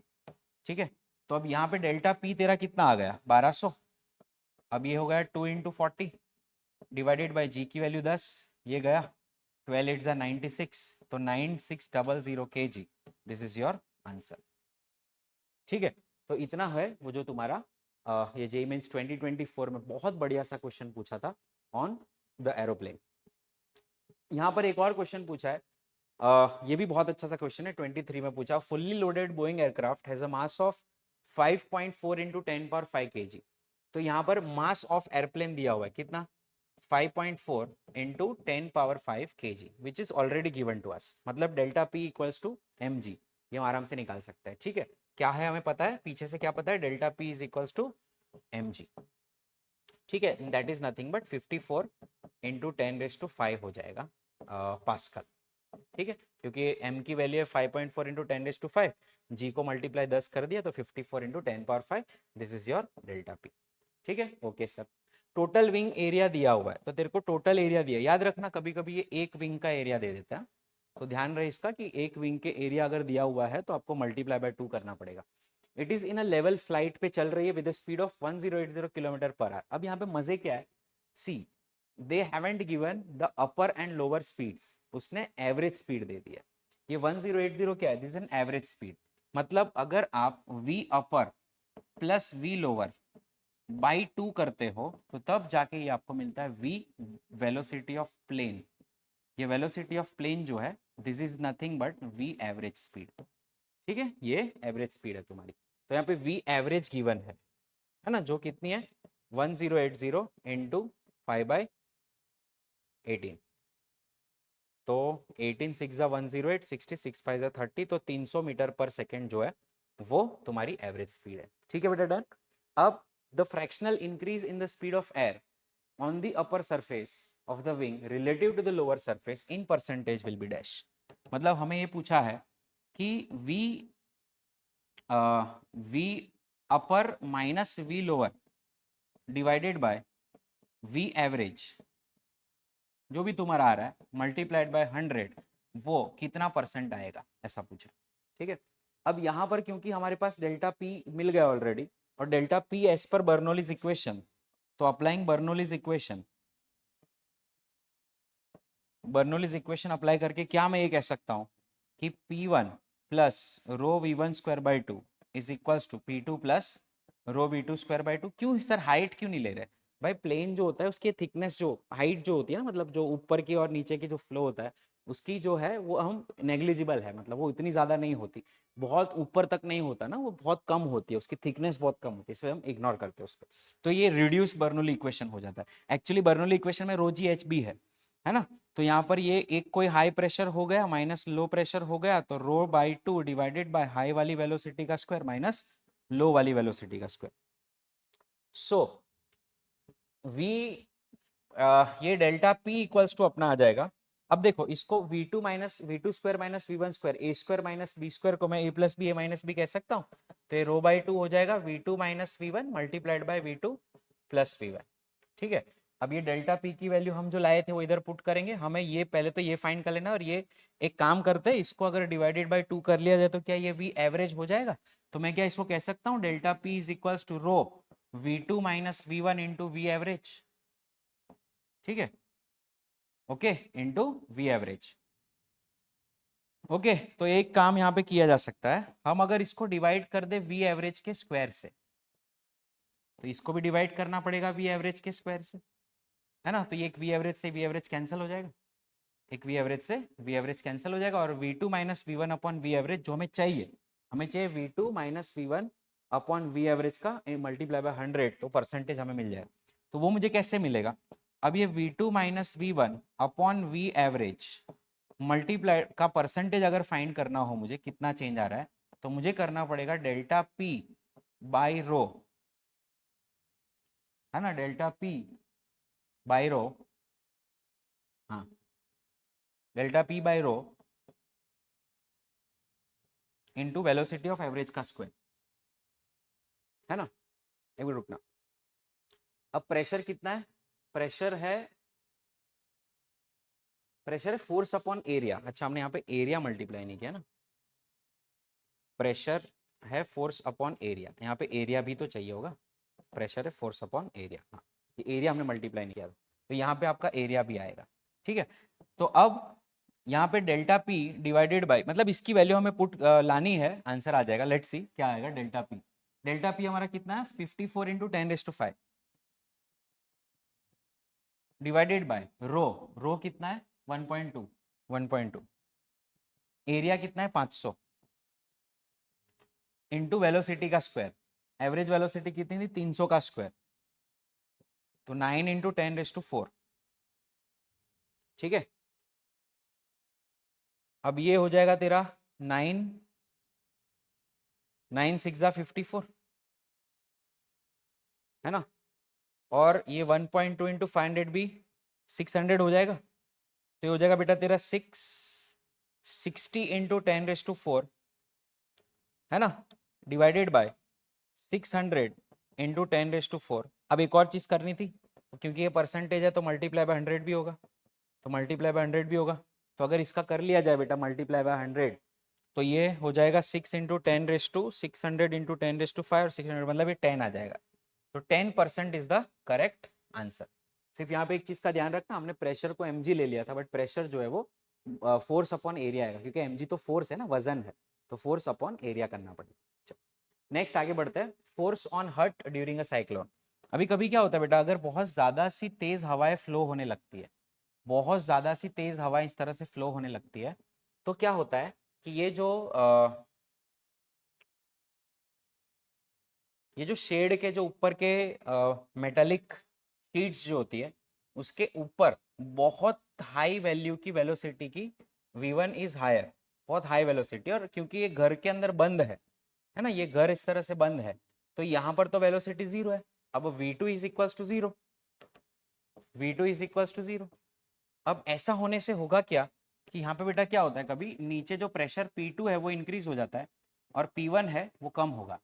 ठीक है, तो अब यहाँ पे डेल्टा पी तेरा कितना आ गया, 1200। अब ये हो गया 2 इंटू 40 डिवाइडेड बाई जी की वैल्यू 10, ये गया 12 8 96, तो 9600 kg, this is your answer. ठीक है, तो इतना है वो जो तुम्हारा ये जेईई मेंस 2024 में बहुत बढ़िया सा क्वेश्चन पूछा था ऑन द एरोप्लेन। यहाँ पर एक और क्वेश्चन पूछा है, ये भी बहुत अच्छा सा क्वेश्चन है, 23 में पूछा, fully loaded Boeing aircraft has a mass of 5.4 into 10 power 5 kg। तो यहाँ पर मास ऑफ एयरप्लेन दिया हुआ है कितना, 5.4 into 10 power 5 kg, which is already given to us. मतलब delta p equals to mg, ये हम आराम से निकाल सकते हैं। ठीक है, क्या है हमें पता है, पीछे से क्या पता है, delta P is equals to mg। ठीक है, that is nothing but 54 into 10⁵ हो जाएगा पास्कल। ठीक है, क्योंकि m की वैल्यू है 5.4 इंटू 10⁵, g को मल्टीप्लाई 10 कर दिया तो 54 into 10 power 5, this is your delta P. ठीक है, okay sir. Total wing area दिया हुआ है, तो तेरे को टोटल एरिया दिया, याद रखना कभी कभी ये एक विंग का एरिया दे देता है, तो ध्यान रहे इसका कि एक विंग के एरिया अगर दिया हुआ है तो आपको मल्टीप्लाई बाय 2 करना पड़ेगा। It is in a level flight पे चल रही है with speed of 1080 kilometre per hour. अब यहाँ पे मजे क्या है, see they haven't given the upper and lower speeds, उसने एवरेज स्पीड दे दिया। ये 1080 क्या है, दिस एन एवरेज स्पीड। मतलब अगर आप v upper plus v lower by 2 करते हो तो तब जाके ये आपको मिलता है v वेलोसिटी ऑफ प्लेन। ये वेलोसिटी ऑफ प्लेन जो है this is nothing but v average speed. ठीक है, ये एवरेज स्पीड है तुम्हारी। तो यहाँ पे v एवरेज गिवन है ना, जो कितनी है 1080 इंटू 5/18, तो 18 6 108, 60 6 5 30, तो 300 मीटर पर सेकेंड जो है वो तुम्हारी एवरेज स्पीड है। ठीक है बेटा, डन। अब the fractional increase in the speed of air on the upper surface of the wing relative to the lower surface in percentage will be dash। मतलब हमें ये पूछा है कि v upper minus v lower divided by v average जो भी तुम्हारा आ रहा है मल्टीप्लाइड बाय 100, वो कितना परसेंट आएगा, ऐसा पूछा। ठीक है, अब यहाँ पर क्योंकि हमारे पास डेल्टा पी मिल गया ऑलरेडी, और delta p as per Bernoulli's equation, तो applying Bernoulli's equation, Bernoulli's equation apply करके क्या मैं ये कह सकता हूँ कि P1 plus rho V1 square by 2 is equals to P2 plus rho V2 square by 2। क्यों सर हाइट क्यों नहीं ले रहे भाई प्लेन जो होता है उसकी थिकनेस, जो हाइट जो होती है ना, मतलब जो ऊपर की और नीचे की जो फ्लो होता है उसकी जो है वो हम नेग्लिजिबल है, मतलब वो इतनी ज्यादा नहीं होती, बहुत ऊपर तक नहीं होता ना, वो बहुत कम होती है, उसकी थिकनेस बहुत कम होती है, इसलिए हम इग्नोर करते हैं उसको। तो ये रिड्यूस बर्नौली इक्वेशन हो जाता है। एक्चुअली बर्नौली इक्वेशन में रो जी एच बी है ना। तो यहाँ पर ये एक कोई हाई प्रेशर हो गया माइनस लो प्रेशर हो गया, तो rho by two divided by high वाली वेलोसिटी का स्क्वायर माइनस लो वाली वेलोसिटी का स्क्वायर। सो वी ये डेल्टा पी इक्वल्स टू अपना आ जाएगा। अब देखो इसको v2 minus v two square minus we one square a square minus b square को मैं a plus b a minus b कह सकता हूँ। तो ये रो बाई टू हो जाएगा v2 minus we one multiplied by v two plus v one. ठीक है। अब ये डेल्टा पी की वैल्यू हम जो लाए थे वो इधर पुट करेंगे। हमें ये पहले तो ये फाइंड कर लेना, और ये एक काम करते हैं, इसको अगर डिवाइडेड बाई टू कर लिया जाए तो क्या ये वी एवरेज हो जाएगा। तो मैं क्या इसको कह सकता हूँ, delta P is equals to rho we two minus we one into V average. ठीक है, okay, into V average. Okay, तो एक काम यहाँ पे किया जा सकता है, हम अगर इसको डिवाइड कर दे वी एवरेज के स्क्वायर से, तो इसको भी डिवाइड करना पड़ेगा वी एवरेज के स्क्वायर से, है ना। तो ये एक वी एवरेज से वी एवरेज कैंसिल हो जाएगा, एक वी एवरेज से वी एवरेज कैंसिल हो जाएगा, और V two minus we one upon V average जो हमें चाहिए, हमें चाहिए V two minus we one upon V average का मल्टीप्लाई बाय 100, तो परसेंटेज हमें मिल जाएगा। तो वो मुझे कैसे मिलेगा, अब ये V two minus we one upon V average multiply का परसेंटेज अगर फाइंड करना हो मुझे, कितना चेंज आ रहा है, तो मुझे करना पड़ेगा डेल्टा पी बाई रो, है ना, डेल्टा पी बाई रो, हाँ, delta P by rho into velocity of average का स्क्वायर, है ना। एक मिनट रुकना। अब प्रेशर कितना है, प्रेशर है, प्रेशर है फोर्स अपॉन एरिया। अच्छा, हमने यहाँ पे एरिया मल्टीप्लाई नहीं किया ना, प्रेशर है फोर्स अपॉन एरिया, यहाँ पे एरिया भी तो चाहिए होगा, प्रेशर है फोर्स अपॉन एरिया, हाँ, ये एरिया हमने मल्टीप्लाई नहीं किया, तो यहाँ पे आपका एरिया भी आएगा। ठीक है, तो अब यहाँ पे डेल्टा पी डिवाइडेड बाई, मतलब इसकी वैल्यू हमें पुट लानी है, आंसर आ जाएगा, लेट्स सी क्या आएगा। डेल्टा पी, डेल्टा पी हमारा कितना है 54 इंटू 10⁵ डिवाइडेड बाय रो, रो कितना है 1.2, 1.2, एरिया कितना है 500 इंटू वेलोसिटी का स्क्वायर, एवरेज वेलोसिटी कितनी थी 300 का स्क्वायर, तो 9 इंटू 10⁴। ठीक है, अब ये हो जाएगा तेरा 9, 9 6 54, है ना, और ये 1.2 इंटू 500 भी 600 हो जाएगा, तो ये हो जाएगा बेटा तेरा 660 इंटू 10⁴, है ना, डिवाइडेड बाय 600 इंटू 10⁴। अब एक और चीज करनी थी, क्योंकि ये परसेंटेज है तो मल्टीप्लाई बाय 100 भी होगा, तो मल्टीप्लाई बाय 100 भी होगा, तो अगर इसका कर लिया जाए बेटा मल्टीप्लाई बाय 100, तो ये हो जाएगा 6 इंटू 10⁻600 इंटू 10⁵ और 600, मतलब ये 10 आ जाएगा। तो 10% इज द करेक्ट आंसर। सिर्फ यहाँ पे एक चीज का ध्यान रखना, हमने प्रेशर को mg ले लिया था, बट प्रेशर जो है वो फोर्स अपॉन एरिया आएगा, क्योंकि mg तो फोर्स है ना, वजन है, तो फोर्स अपॉन एरिया करना पड़ेगा। नेक्स्ट आगे बढ़ते हैं, force on hurt during a cyclone. अभी कभी क्या होता है बेटा, अगर बहुत ज्यादा सी तेज हवाएं फ्लो होने लगती है, बहुत ज्यादा सी तेज हवाएं इस तरह से फ्लो होने लगती है, तो क्या होता है कि ये जो शेड के जो ऊपर के मेटालिक शीट्स जो होती है, उसके ऊपर बहुत हाई वैल्यू की वेलोसिटी की v1 इज हायर, बहुत हाई वेलोसिटी, और क्योंकि ये घर के अंदर बंद है ना, ये घर इस तरह से बंद है, तो यहाँ पर तो वेलोसिटी 0 है। अब v2 is equals to 0, v2 is equals to 0। अब ऐसा होने से होगा क्या कि यहाँ पे बेटा क्या होता है, कभी नीचे जो प्रेशर P2 है वो इंक्रीज हो जाता है, और P1 है वो कम होगा।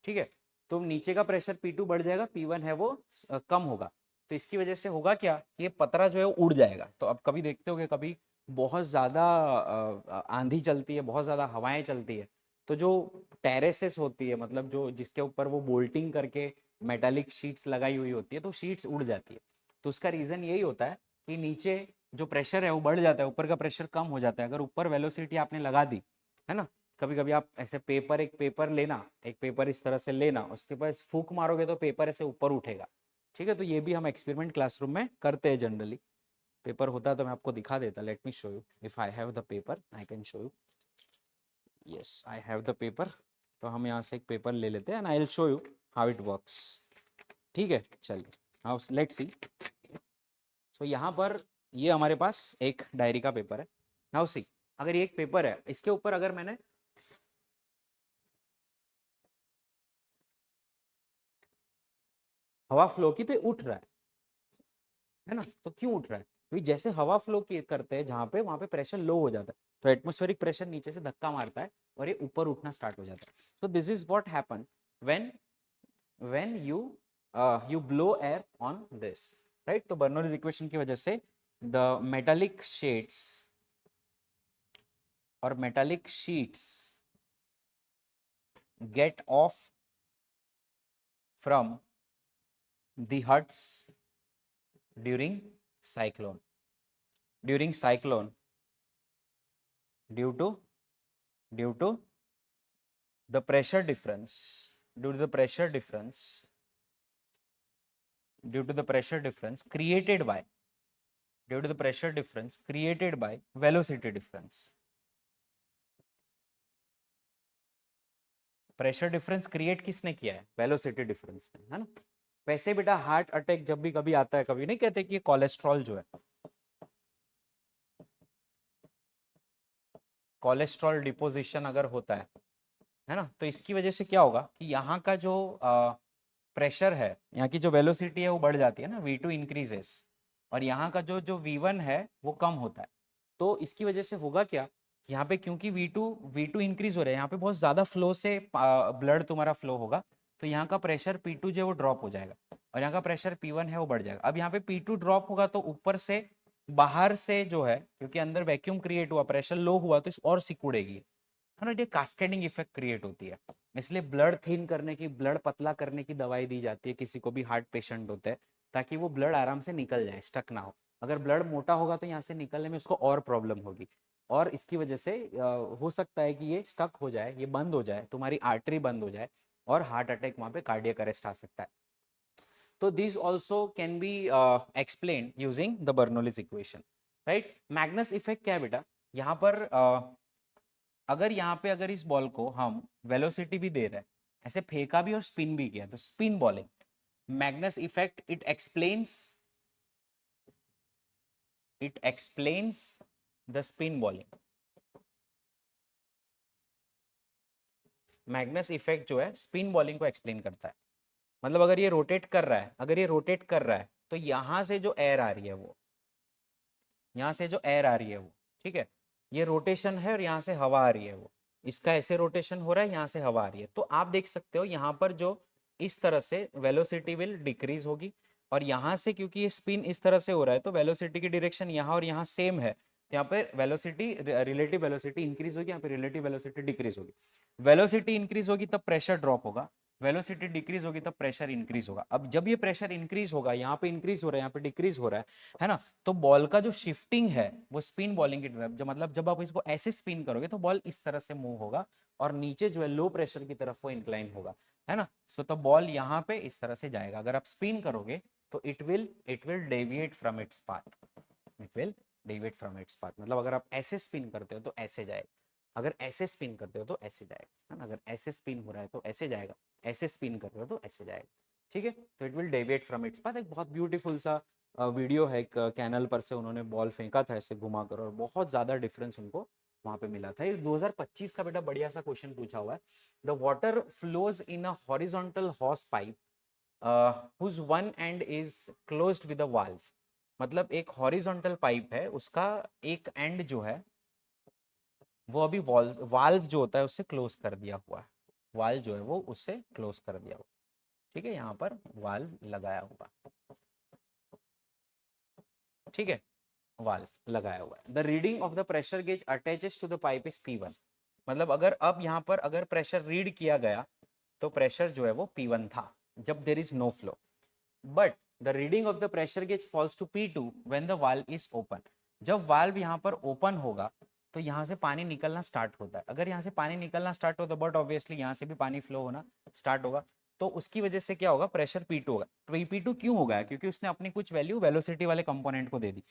ठीक है, तो नीचे का प्रेशर P2 बढ़ जाएगा, P1 है वो कम होगा, तो इसकी वजह से होगा क्या कि ये पतरा जो है वो उड़ जाएगा। तो अब कभी देखते हो कभी बहुत ज़्यादा आंधी चलती है, बहुत ज़्यादा हवाएं चलती है, तो जो टेरेसेस होती है, मतलब जो जिसके ऊपर वो बोल्टिंग करके मेटालिक शीट्स लगाई हुई होती है, तो शीट्स उड़ जाती है। तो उसका रीज़न यही होता है कि नीचे जो प्रेशर है वो बढ़ जाता है, ऊपर का प्रेशर कम हो जाता है। अगर ऊपर वेलोसिटी आपने लगा दी, है ना, कभी कभी आप ऐसे पेपर, एक पेपर लेना, एक पेपर इस तरह से लेना, उसके पास फूंक मारोगे तो पेपर ऐसे ऊपर उठेगा, ठीक है, तो ये भी हम एक्सपेरिमेंट क्लासरूम में करते हैं जनरली। पेपर होता तो मैं आपको दिखा देता। Let me show you, if I have the paper I can show you. Yes, I have the paper. तो हम यहाँ से एक पेपर ले लेते हैं and I will show you how it works. ठीक है, चलिए नाउ लेट्स सी। सो यहाँ पर ये हमारे पास एक डायरी का पेपर है। नाउ सी, अगर ये एक पेपर है, इसके ऊपर अगर मैंने हवा फ्लो की तो ये उठ रहा है ना। तो क्यों उठ रहा है? क्योंकि जैसे हवा फ्लो करते हैं जहाँ पे, वहाँ पे प्रेशर लो हो जाता है, तो एटमॉस्फेरिक प्रेशर नीचे से धक्का मारता है और ये ऊपर उठना स्टार्ट हो जाता है। So this is what happen when you blow air on this, right. तो बर्नौलीज इक्वेशन की वजह से द मेटालिक शेड्स और metallic sheets get off from the huts during cyclone due to the pressure difference due to the pressure difference created by velocity difference। Pressure difference create किसने किया है? Velocity difference ने, है ना। वैसे बेटा heart attack जब भी कभी आता है, कभी नहीं कहते कि ये कोलेस्ट्रॉल जो है, कोलेस्ट्रॉल डिपोजिशन अगर होता है ना, तो इसकी वजह से क्या होगा कि यहाँ का जो प्रेशर है, यहाँ की जो वेलोसिटी है वो बढ़ जाती है ना, v2 इंक्रीजेस, और यहाँ का जो जो v1 है वो कम होता है। तो इसकी वजह से होगा क्या, यहाँ पे क्योंकि v2 इंक्रीज हो रहा है, यहाँ पे बहुत ज्यादा फ्लो से ब्लड तुम्हारा फ्लो होगा, तो यहाँ का प्रेशर p2 जो है वो ड्रॉप हो जाएगा, और यहाँ का प्रेशर p1 है वो बढ़ जाएगा। अब यहाँ पे p2 ड्रॉप होगा तो ऊपर से बाहर से जो है, क्योंकि अंदर वैक्यूम क्रिएट हुआ, प्रेशर लो हुआ, तो इस और सिकुड़ेगी, है ना। ये कास्केडिंग इफेक्ट क्रिएट होती है। इसलिए ब्लड थिन करने की, ब्लड पतला करने की दवाई दी जाती है किसी को भी हार्ट पेशेंट होते हैं, ताकि वो ब्लड आराम से निकल जाए, स्टक ना हो। अगर ब्लड मोटा होगा तो यहाँ से निकलने में उसको और प्रॉब्लम होगी, और इसकी वजह से हो सकता है कि ये स्टक हो जाए, ये बंद हो जाए, तुम्हारी आर्टरी बंद हो जाए, और हार्ट अटैक वहाँ पे कार्डियक अरेस्ट आ सकता है। तो this also can be explain using the Bernoulli's equation, right. Magnus effect क्या है बेटा, यहाँ पर अगर यहाँ पे अगर इस बॉल को हम वेलोसिटी भी दे रहे हैं, ऐसे फेंका भी और स्पिन भी किया, तो spin bowling, Magnus effect it explains the spin bowling. Magnus effect जो है स्पिन बॉलिंग को एक्सप्लेन करता है। मतलब अगर ये रोटेट कर रहा है, तो यहां से जो एयर आ रही है वो, ठीक है, ये रोटेशन है, और यहाँ से हवा आ रही है वो, इसका ऐसे रोटेशन हो रहा है, यहाँ से हवा आ रही है। तो आप देख सकते हो यहाँ पर जो इस तरह से वेलोसिटी विल डिक्रीज होगी, और यहाँ से क्योंकि ये स्पिन इस तरह से हो रहा है, तो वेलोसिटी की डायरेक्शन यहाँ और यहाँ सेम है, यहाँ पे वेलोसिटी, रिलेटिव वेलोसिटी इंक्रीज होगी, यहाँ पे रिलेटिव वेलोसिटी डिक्रीज होगी। वेलोसिटी इंक्रीज होगी तब प्रेशर ड्रॉप होगा, वेलोसिटी डिक्रीज होगी तब प्रेशर इंक्रीज होगा। अब जब ये प्रेशर इंक्रीज होगा, यहाँ पे इंक्रीज हो रहा है, यहाँ पे डिक्रीज हो रहा है ना, तो बॉल का जो शिफ्टिंग है वो स्पिन बॉलिंग की तरफ, जो मतलब जब आप इसको ऐसे स्पिन करोगे तो बॉल इस तरह से मूव होगा, और नीचे जो है लो प्रेशर की तरफ वो इंक्लाइन होगा, है ना। सो तो बॉल यहाँ पे इस तरह से जाएगा। अगर आप स्पिन करोगे तो it will deviate from its path, मतलब अगर आप ऐसे स्पिन करते हो तो ऐसे जाएगा, अगर ऐसे स्पिन करते हो तो ऐसे जाएगा, है ना। अगर ऐसे स्पिन हो रहा है तो ऐसे जाएगा, ऐसे स्पिन कर रहे हो तो ऐसे जाएगा, ठीक है। तो it will deviate from its path. एक बहुत ब्यूटीफुल सा वीडियो है, एक कैनल पर से उन्होंने बॉल फेंका था ऐसे घुमाकर, और बहुत ज्यादा डिफरेंस उनको वहां पे मिला था। ये 2025 का बेटा बढ़िया सा क्वेश्चन पूछा हुआ है। The water flows in a horizontal hose pipe whose one end is closed with a valve. मतलब एक हॉरिजॉन्टल पाइप है, उसका एक एंड जो है वो अभी वाल्व जो होता है उससे क्लोज कर दिया हुआ है, वाल्व जो है वो उससे क्लोज कर दिया हुआ, ठीक है, यहाँ पर वाल्व लगाया हुआ, ठीक है, वाल्व लगाया हुआ है। The reading of the pressure gauge attaches to the pipe is P1। मतलब अगर अब यहाँ पर अगर प्रेशर रीड किया गया तो प्रेशर जो है वो P1 था जब there is no flow, but the reading of the pressure gauge falls to P2 when the valve is open. जब वाल्व यहाँ पर ओपन होगा तो यहाँ से पानी निकलना स्टार्ट होता है। अगर यहाँ से पानी निकलना स्टार्ट होता है, बट ऑब्वियसली यहाँ से भी पानी फ्लो होना स्टार्ट होगा, तो उसकी वजह से क्या होगा, प्रेशर P2 होगा। तो P2 क्यों होगा, क्योंकि उसने अपनी कुछ वैल्यू वेलोसिटी वाले कंपोनेंट को दे दी।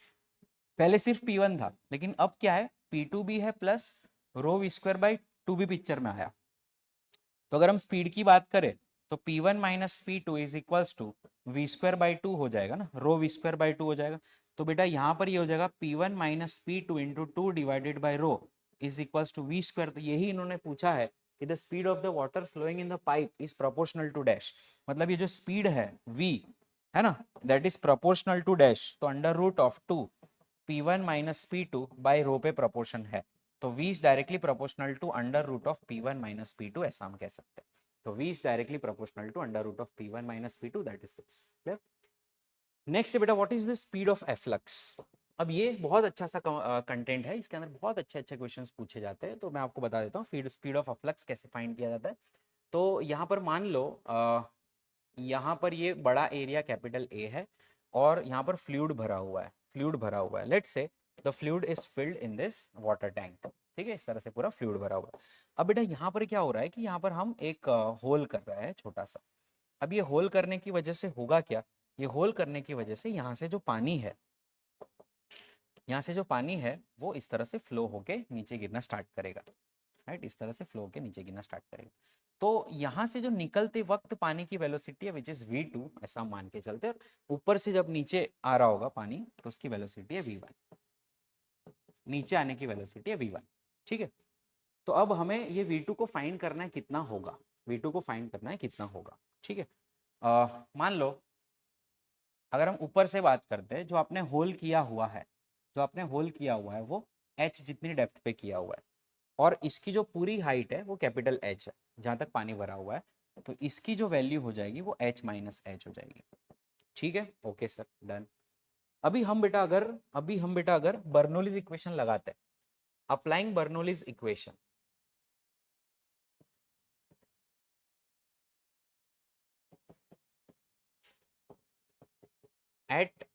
पहले सिर्फ P1 था, लेकिन अब क्या है, P2 भी है plus rho we square by two भी पिक्चर में आया। तो अगर हम स्पीड की बात करें तो P1 minus P2 is equals to we square by two हो जाएगा ना, rho we square by two हो जाएगा। तो बेटा यहाँ पर ये हो जाएगा P1 minus P2 into two divided by rho is equals to we square. तो यही इन्होंने पूछा है कि the speed of the water flowing in the pipe is proportional to dash. मतलब ये जो स्पीड है v है ना, that is proportional to dash. तो under root of two P1 minus P2 by rho पे प्रोपोर्शन है। तो v is directly proportional to under root of P1 minus P2, ऐसा हम कह सकते हैं। तो v is directly proportional to under root of P1 minus P2, that is this. Clear? Next बेटा, what is the speed of efflux. अब ये बहुत अच्छा सा कंटेंट है, इसके अंदर बहुत अच्छे अच्छे क्वेश्चंस पूछे जाते हैं। तो मैं आपको बता देता हूँ स्पीड ऑफ एफ्लक्स कैसे फाइंड किया जाता है। तो यहाँ पर मान लो यहाँ पर ये बड़ा एरिया कैपिटल ए है और यहाँ पर फ्लूइड भरा हुआ है, फ्लूइड भरा हुआ है। Let's say the fluid is filled in this water tank. ठीक है, इस तरह से पूरा फ्लूइड भरा हुआ है। अब बेटा यहाँ पर क्या हो रहा है कि यहाँ पर हम एक होल कर रहे हैं छोटा सा। अब ये होल करने की वजह से होगा क्या, ये होल करने की वजह से यहाँ से जो पानी है, यहाँ से जो पानी है वो इस तरह से फ्लो होके नीचे गिरना स्टार्ट करेगा। राइट, इस तरह से फ्लो होके नीचे गिरना स्टार्ट करेगा। तो यहाँ से जो निकलते वक्त पानी की वेलोसिटी है विच इज v2, ऐसा मान के चलते हैं। और ऊपर से जब नीचे आ रहा होगा पानी तो उसकी वेलोसिटी है v1, नीचे आने की वेलोसिटी है v1। ठीक है, तो अब हमें ये v2 को फाइंड करना है कितना होगा, v2 को फाइंड करना है कितना होगा। ठीक है, मान लो अगर हम ऊपर से बात करते हैं, जो आपने होल किया हुआ है, जो आपने होल किया हुआ है वो h जितनी डेप्थ पे किया हुआ है, और इसकी जो पूरी हाइट है वो कैपिटल H है जहाँ तक पानी भरा हुआ है। तो इसकी जो वैल्यू हो जाएगी वो h माइनस एच हो जाएगी। ठीक है, ओके सर, डन। अभी हम बेटा अगर बर्नौलीज इक्वेशन लगाते हैं, applying Bernoulli's equation, at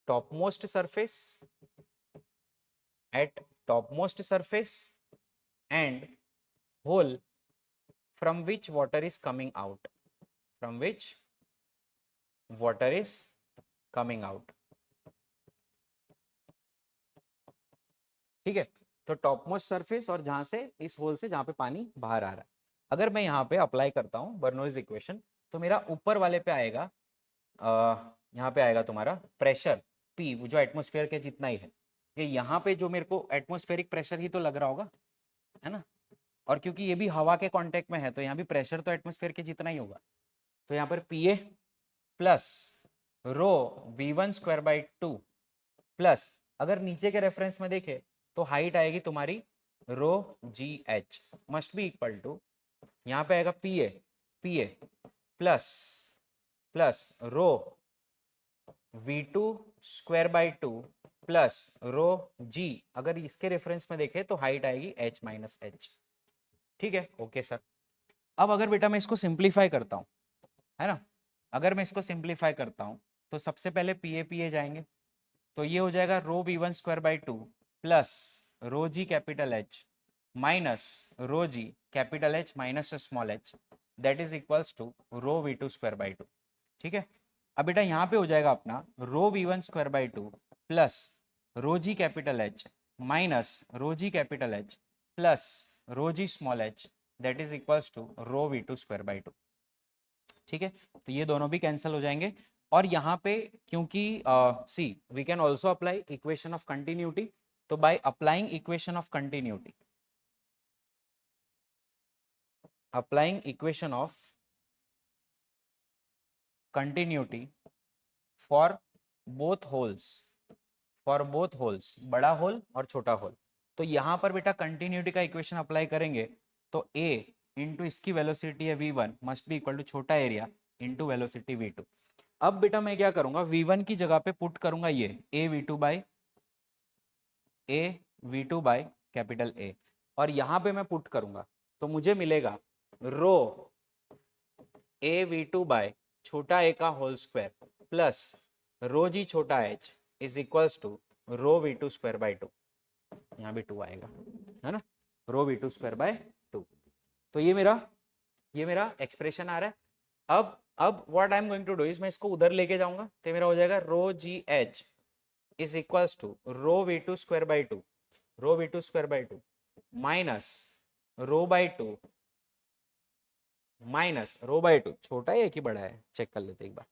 topmost surface, at topmost surface and hole from which water is coming out, from which water is coming out। ठीक है, तो टॉपमोस्ट सरफेस और जहां से इस होल से जहां पे पानी बाहर आ रहा है, अगर मैं यहाँ पे अप्लाई करता हूँ बर्नौलीज इक्वेशन, तो मेरा ऊपर वाले पे आएगा, यहाँ पे आएगा तुम्हारा प्रेशर P जो एटमोस्फेयर के जितना ही है। ये यहाँ पे जो मेरे को एटमोस्फेरिक प्रेशर ही तो लग रहा होगा, है ना, और क्योंकि ये भी हवा के कांटेक्ट में है तो यहाँ भी प्रेशर तो एटमोस्फेयर के जितना ही होगा। तो यहाँ पर PA plus rho V1 square by two plus, अगर नीचे के रेफरेंस में देखे तो हाइट आएगी तुम्हारी rho GH must be equal to, यहाँ पे आएगा PA plus plus rho V2 square by two plus rho G, अगर इसके रेफरेंस में देखे तो हाइट आएगी H माइनस एच। ठीक है, ओके सर। अब अगर बेटा मैं इसको सिंप्लीफाई करता हूँ, है ना, अगर मैं इसको सिंप्लीफाई करता हूँ तो सबसे पहले PA जाएंगे, तो ये हो जाएगा rho V1 square by two plus rho G capital H minus rho G capital H minus small h, that is equals to rho V2 square by two. ठीक है, अब बेटा यहाँ पे हो जाएगा अपना rho V1 square by two plus rho G capital H minus rho G capital H plus rho G small h, that is equals to rho V2 square by two. ठीक है, तो ये दोनों भी कैंसिल हो जाएंगे। और यहाँ पे क्योंकि see we can also apply equation of continuity, तो by applying equation of continuity, applying equation of continuity for both holes, for both holes, बड़ा होल और छोटा होल, तो यहाँ पर बेटा कंटिन्यूटी का इक्वेशन अप्लाई करेंगे तो a इंटू इसकी वेलोसिटी है v1 must be equal to छोटा एरिया इंटू वेलोसिटी v2। अब बेटा मैं क्या करूंगा, v1 की जगह पे पुट करूंगा ये a v2 by capital A, और यहाँ पे मैं पुट करूंगा तो मुझे मिलेगा रो a v2 बाय छोटा a का whole square plus rho G छोटा h is equals to rho v2 square by two, यहाँ भी 2 आएगा, है ना, रो v2 स्क्वायर बाय टू। तो ये मेरा एक्सप्रेशन आ रहा है। अब what I am going to do is मैं इसको उधर लेके जाऊंगा तो मेरा हो जाएगा rho g h is equals to rho we two square by two, rho we two square by two minus rho by two minus rho by two, छोटा है कि बड़ा है चेक कर लेते एक बार,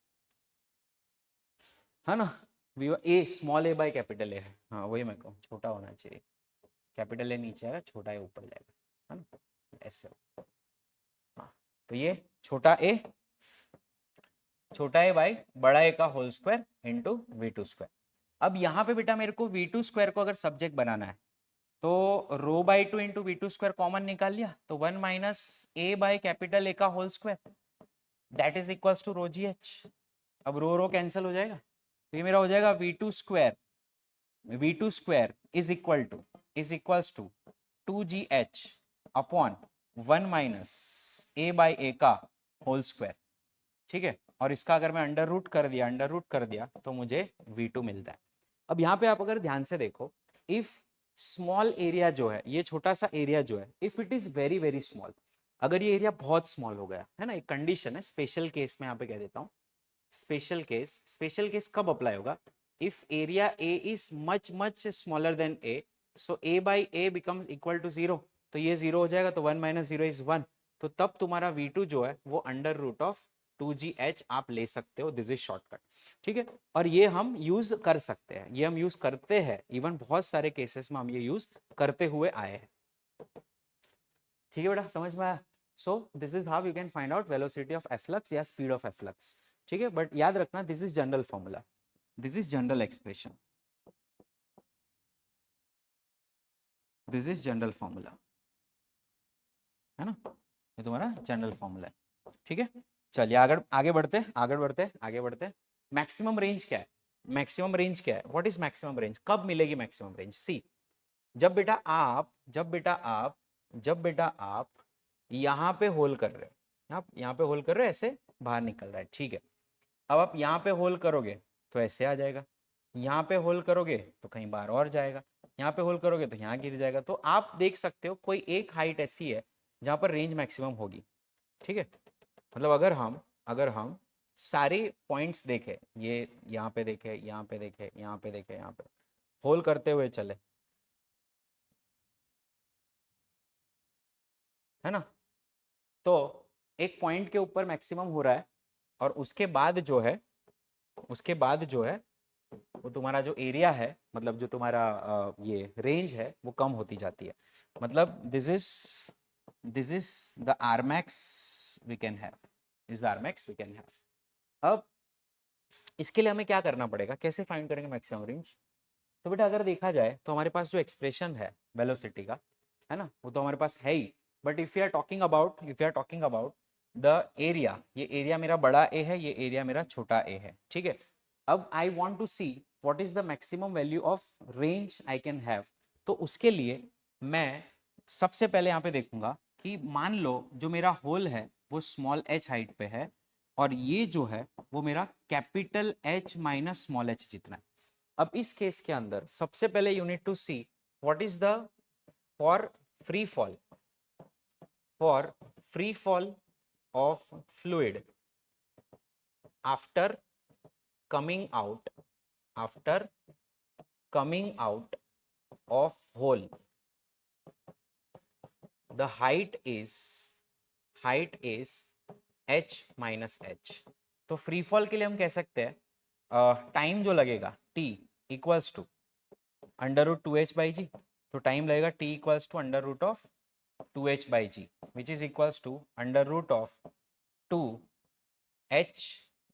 है ना। V A small A by capital ए है, हाँ वही मैं कहूँ, छोटा होना चाहिए, कैपिटल ए नीचे आएगा, छोटा ए ऊपर जाएगा, है ना, ऐसे। हाँ तो ये छोटा ए बाई बड़ा ए का whole square into we two square. अब यहाँ पे बेटा मेरे को वी टू स्क्वायर को अगर सब्जेक्ट बनाना है तो rho by two into we two square common निकाल लिया तो 1 minus a by capital a का whole square that is equals to rho g h. अब रो कैंसिल हो जाएगा तो ये मेरा हो जाएगा v two square is equals to 2gh upon 1 minus a by a का होल स्क्वायर, ठीक है। और इसका अगर मैं अंडर रूट कर दिया तो मुझे v2 मिलता है। अब यहाँ पे आप अगर ध्यान से देखो, इफ स्मॉल एरिया जो है, ये छोटा सा एरिया जो है, if it is very very small, अगर ये एरिया बहुत स्मॉल हो गया है ना, एक कंडीशन है, स्पेशल केस में यहाँ पे कह देता हूँ, स्पेशल केस कब अप्लाई होगा, if area A is much much smaller than A, so A by A becomes equal to 0, तो ये 0 हो जाएगा तो 1 माइनस 0 इज 1, तो तब तुम्हारा v2 जो है वो अंडर रूट ऑफ 2gh आप ले सकते हो, दिस इज शॉर्टकट, ठीक है। और ये हम यूज कर सकते हैं, ये हम यूज करते हैं, इवन बहुत सारे केसेस में हम ये यूज करते हुए आए हैं, ठीक है बेटा, समझ में आया। So this is how you can find out velocity of efflux या स्पीड ऑफ एफ्लक्स, ठीक है। बट याद रखना this is general formula, this is general expression, this is general formula, है ना, ये तुम्हारा जनरल फॉर्मूला है, ठीक है। चलिए आगे बढ़ते। मैक्सिमम रेंज क्या है, मैक्सिमम रेंज क्या है, व्हाट इज मैक्सिमम रेंज, कब मिलेगी मैक्सिमम रेंज, सी जब बेटा आप यहाँ पे होल कर रहे हो, आप यहाँ पे होल कर रहे हो, ऐसे बाहर निकल रहा है, ठीक है। अब आप यहाँ पे होल करोगे तो ऐसे आ जाएगा, यहाँ पे होल करोगे तो कहीं बाहर और जाएगा, यहाँ पे होल करोगे तो यहाँ गिर जाएगा, तो आप देख सकते हो कोई एक हाइट ऐसी है जहाँ पर रेंज मैक्सिमम होगी, ठीक है। मतलब अगर हम सारे पॉइंट्स देखें, ये यहाँ पे देखें, यहाँ पे देखें, यहाँ पे देखें, यहाँ पे होल करते हुए चले, है ना, तो एक पॉइंट के ऊपर मैक्सिमम हो रहा है और उसके बाद जो है वो तुम्हारा जो एरिया है, मतलब जो तुम्हारा ये रेंज है वो कम होती जाती है, मतलब this is the R max we can have, is the R max we can have. अब इसके लिए हमें क्या करना पड़ेगा, कैसे फाइंड करेंगे मैक्सिमम रेंज, तो बेटा अगर देखा जाए तो हमारे पास जो एक्सप्रेशन है वेलोसिटी का, है ना, वो तो हमारे पास है ही, but if you are talking about the area, ये एरिया मेरा बड़ा ए है, ये एरिया मेरा छोटा ए है, ठीक है। अब I want to see what is the maximum value of range I can have, तो उसके लिए मैं सबसे पहले यहाँ पे देखूंगा कि मान लो जो मेरा होल है वो स्मॉल एच हाइट पे है और ये जो है वो मेरा capital H minus small H जितना है। अब इस केस के अंदर सबसे पहले you need to see what is the for free fall for free fall of fluid after coming out after coming out of hole, the height is h minus h। तो free fall के लिए हम कह सकते हैं time जो लगेगा t equals to under root 2h by g, तो टाइम लगेगा t equals to under root of 2h by g which is equals to under root of 2h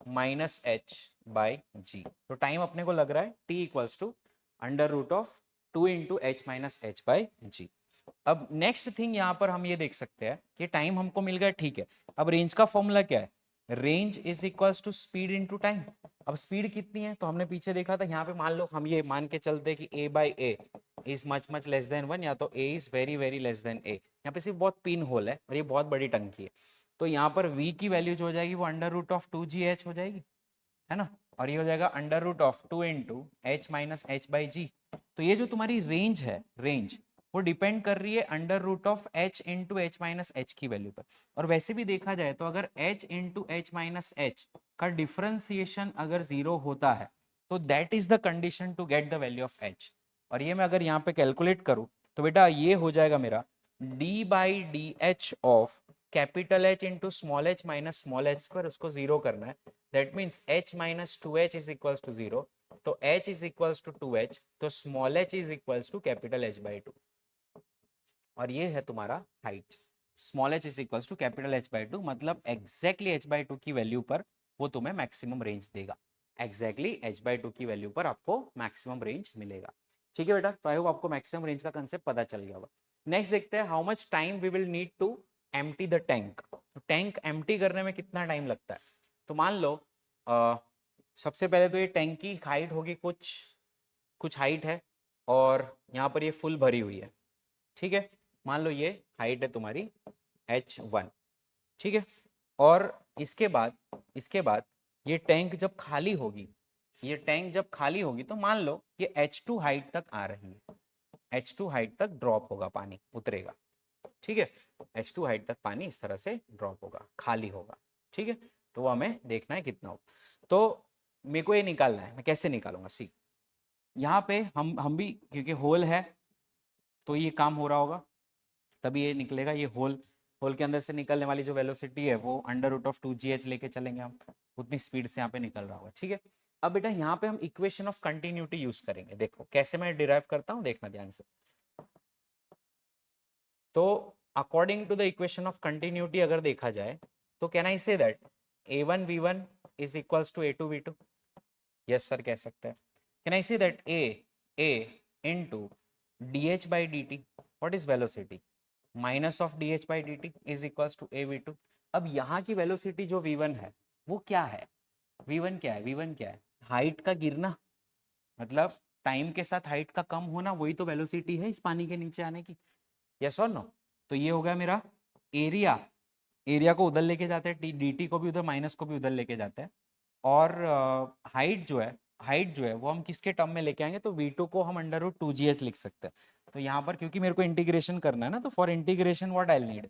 minus h by g. तो time अपने को लग रहा है t equals to under root of 2 into H minus h by g. अब next thing यहाँ पर हम ये देख सकते हैं कि टाइम हमको मिल गया, ठीक है। अब रेंज का फॉर्मूला क्या है, range is equals to speed into time. अब स्पीड कितनी है तो हमने पीछे देखा था, यहाँ पे मान लो हम ये मान के चलते कि a by A is much much less than 1 या तो a is very very less than a। यहाँ पे सिर्फ बहुत पिन होल है और ये बहुत बड़ी टंकी है, तो यहाँ पर v की वैल्यू जो हो जाएगी वो अंडर रूट ऑफ 2gh हो जाएगी, है ना, और ये हो जाएगा under root of 2 into H minus h by g. तो ये जो तुम्हारी रेंज है, रेंज वो डिपेंड कर रही है under root of h into H minus H की वैल्यू पर। और वैसे भी देखा जाए तो अगर h into H minus H का डिफरेंशिएशन अगर जीरो होता है तो that is the condition to get the value of h। और ये मैं अगर यहाँ पे कैलकुलेट करूँ तो बेटा ये हो जाएगा मेरा d by d h of capital H into small h minus small h पर, उसको जीरो करना है। That means h minus two h is equals to zero, तो h is equals to two h, तो small h is equals to capital H by two. और ये है तुम्हारा height. Small h is equals to capital H by two, मतलब exactly h by two की value पर वो तुम्हें मैक्सिमम रेंज देगा। एग्जैक्टली h बाई टू की वैल्यू पर आपको मैक्सिमम रेंज मिलेगा। ठीक है बेटा, तो आई होप आपको मैक्सिमम रेंज का कंसेप्ट पता चल गया होगा। नेक्स्ट देखते हैं, how much time we will need to empty the tank. तो टैंक एम्प्टी करने में कितना टाइम लगता है? तो मान लो सबसे पहले तो ये टैंक की हाइट होगी कुछ कुछ हाइट है और यहाँ पर ये फुल भरी हुई है। ठीक है, मान लो ये हाइट है तुम्हारी h1। ठीक है, और इसके बाद ये टैंक जब खाली होगी, ये टैंक जब खाली होगी तो मान लो ये h2 हाइट तक आ रही है, h2 हाइट तक ड्रॉप होगा, पानी उतरेगा। ठीक है, h2 हाइट तक पानी इस तरह से ड्रॉप होगा, खाली होगा। ठीक है, तो वो हमें देखना है कितना हो। तो मेरे को ये निकालना है, मैं कैसे निकालूंगा? सी, यहाँ पे हम भी क्योंकि होल है तो ये काम हो रहा होगा, तभी ये निकलेगा। ये होल होल के अंदर से निकलने वाली जो वेलोसिटी है वो अंडर रूट ऑफ 2gh लेके चलेंगे हम, उतनी स्पीड से यहाँ पे निकल रहा होगा। ठीक है, अब बेटा यहाँ पे हम इक्वेशन ऑफ कंटिन्यूटी यूज करेंगे। देखो कैसे मैं डिराइव करता हूँ, देखना ध्यान से। तो according to the equation of continuity अगर देखा जाए तो can I say that a1v1 is equals to a2v2? Yes sir, कह सकते हैं। Can I say that a into dh by dt, what is velocity? Minus of D H by D T is equals to A V two. अब यहाँ की velocity जो v1 है वो क्या है? v1 क्या है? v1 क्या है? हाइट का गिरना, मतलब टाइम के साथ हाइट का कम होना, वही तो वेलोसिटी है इस पानी के नीचे आने की। यस और नो? तो ये हो गया मेरा एरिया। एरिया को उधर लेके जाते हैं, डी टी को भी उधर, माइनस को भी उधर लेके जाते हैं। और हाइट जो है वो हम किसके टर्म में लेके आएंगे? तो v2 को हम अंडर रूट 2gh लिख सकते हैं। तो यहाँ पर क्योंकि मेरे को इंटीग्रेशन करना है ना, तो for integration what I need?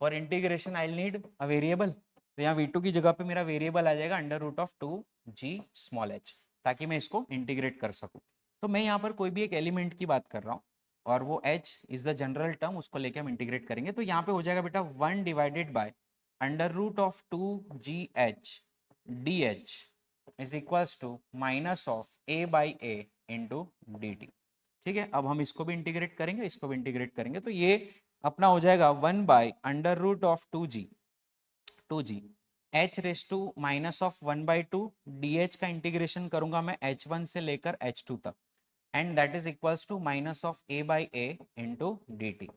For integration I need a variable. तो यहाँ v2 की जगह पे मेरा वेरिएबल आ जाएगा under root of 2g small h, ताकि मैं इसको इंटीग्रेट कर सकूँ। तो मैं यहाँ पर कोई भी एक एलिमेंट की बात कर रहा हूँ और वो h is the general term, उसको लेके हम इंटीग्रेट करेंगे। तो यहाँ पे हो जाएगा बेटा 1 divided by under root of 2gh dh is equals to minus of a by A into D T. ठीक है, अब हम इसको भी इंटीग्रेट करेंगे, इसको भी इंटीग्रेट करेंगे, तो ये अपना हो जाएगा 1 by under root of 2g h raise to minus of 1 by two D H का इंटीग्रेशन करूंगा मैं h1 से लेकर h2 तक, and that is equals to minus of a by A into D T.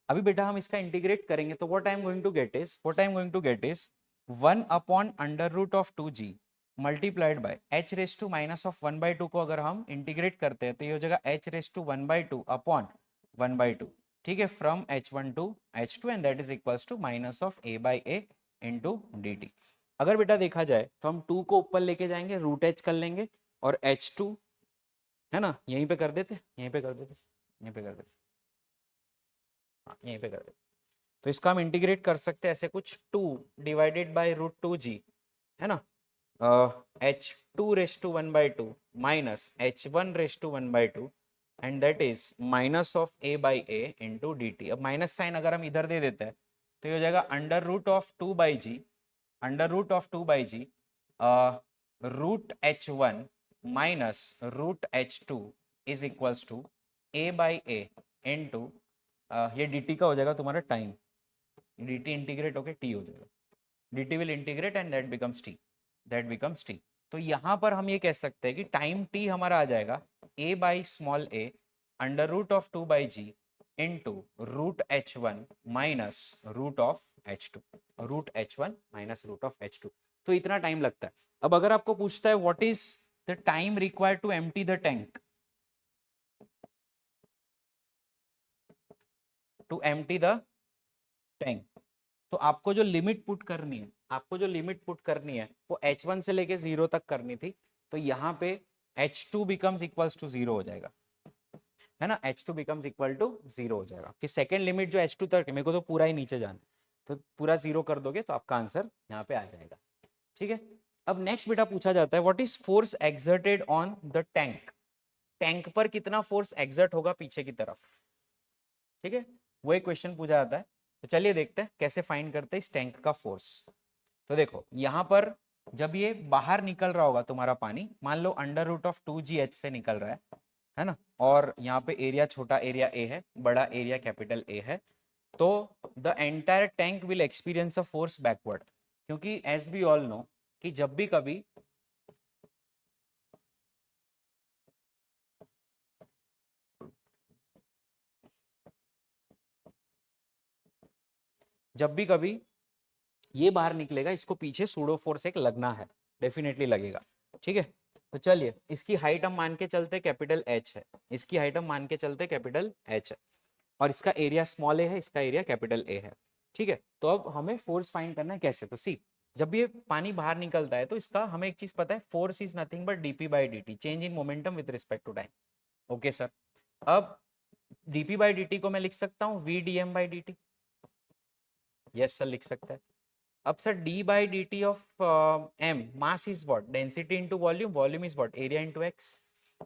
अभी बेटा हम इसका इंटीग्रेट करेंगे तो what I am going to get is 1 upon under root of 2g multiplied by h raise to minus of 1 by to को अगर हम integrate करते हैं तो ये हो जाएगा h raise to 1 by two upon 1 by two. ठीक है, from h1 to h2 and that is equals to minus of a by A into D T. अगर बेटा देखा जाए तो हम 2 को ऊपर लेके जाएंगे, रूट h कर लेंगे, और h2 है ना यहीं पे कर देते, यहीं पे कर देते, यहीं पे कर देते, हाँ यहीं पे कर देते। तो इसका हम इंटीग्रेट कर सकते हैं ऐसे कुछ, 2 डिवाइडेड बाई रूट 2g है ना, H two raise to 1 by two minus h1 raise to 1 by two, and that is minus of a by A into D T. अब माइनस साइन अगर हम इधर दे देते हैं तो ये हो जाएगा under root of 2 by G, under root of 2 by G root h1 minus root h2 is equals to a by A into ये dt का हो जाएगा तुम्हारा टाइम, dt इंटीग्रेट होके t हो जाएगा, dt will integrate and that becomes t। तो यहाँ पर हम ये कह सकते हैं कि टाइम t हमारा आ जाएगा a by small a under root of 2 by G into root h1 minus root of h2, root h1 minus root of h2। तो इतना टाइम लगता है। अब अगर आपको पूछता है what is the time required to empty the tank, to empty the tank, तो आपको जो लिमिट पुट करनी है, वो h1 से लेके 0 तक करनी थी। तो यहाँ पे h2 बिकम्स इक्वल्स टू 0 हो जाएगा। है ना, H2 बिकम्स इक्वल टू 0 हो जाएगा। कि सेकेंड लिमिट जो H2 तक, मेरे को तो पूरा ही नीचे जाना, तो पूरा 0 कर दोगे तो आपका आंसर यहाँ पे आ जाएगा। ठीक है, अब नेक्स्ट बेटा पूछा जाता है what is force exerted on the tank. Tank पर कितना फोर्स एक्सर्ट होगा पीछे की तरफ। ठीक है, वो एक क्वेश्चन पूछा जाता है। तो चलिए देखते हैं कैसे फाइंड करते हैं इस टैंक का फोर्स। तो देखो यहाँ पर जब ये बाहर निकल रहा होगा तुम्हारा पानी, मान लो अंडर रूट ऑफ 2GH से निकल रहा है ना, और यहाँ पे एरिया छोटा एरिया ए है, बड़ा एरिया कैपिटल ए है, तो the entire tank will experience a force backward. क्योंकि एज वी ऑल नो कि जब भी कभी ये बाहर निकलेगा, इसको पीछे सूडो फोर्स एक लगना है, डेफिनेटली लगेगा। ठीक है, तो चलिए इसकी हाइट हम मान के चलते कैपिटल एच है, इसकी हाइट हम मान के चलते कैपिटल एच है, और इसका एरिया स्मॉल ए है, इसका एरिया कैपिटल ए है। ठीक है, तो अब हमें फोर्स फाइंड करना है कैसे। तो सी, जब ये पानी बाहर निकलता है तो इसका हमें एक चीज पता है, force is nothing but DP by D, change in momentum with respect to time. Okay sir, अब डीपी बाई डी को मैं लिख सकता हूँ V D M by D T. Yes sir, लिख सकता है। अब sir D by D T of M, mass is what, density into volume, volume is what, area into X.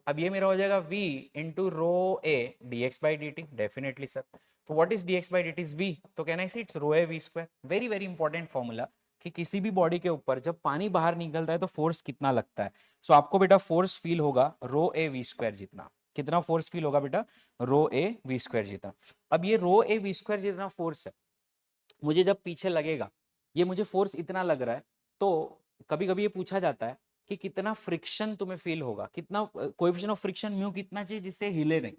अब ये मेरा हो जाएगा v into rho A D x by D t, definitely sir. तो what is d x by D T is v, तो कहना है it's rho A V square. Very very important formula कि किसी भी बॉडी के ऊपर जब पानी बाहर निकलता है तो फोर्स कितना लगता है। सो आपको बेटा फोर्स फील होगा रो ए वी स्क्वायर जितना। कितना फोर्स फील होगा बेटा, रो ए वी स्क्वायर जितना। अब ये रो ए वी स्क्वायर जितना फोर्स है, मुझे जब पीछे लगेगा, ये मुझे फोर्स इतना लग रहा है, तो कभी कभी ये पूछा जाता है कि कितना फ्रिक्शन तुम्हें फील होगा, कितना कोएफिशिएंट ऑफ फ्रिक्शन म्यू कितना चाहिए जिससे हिले नहीं।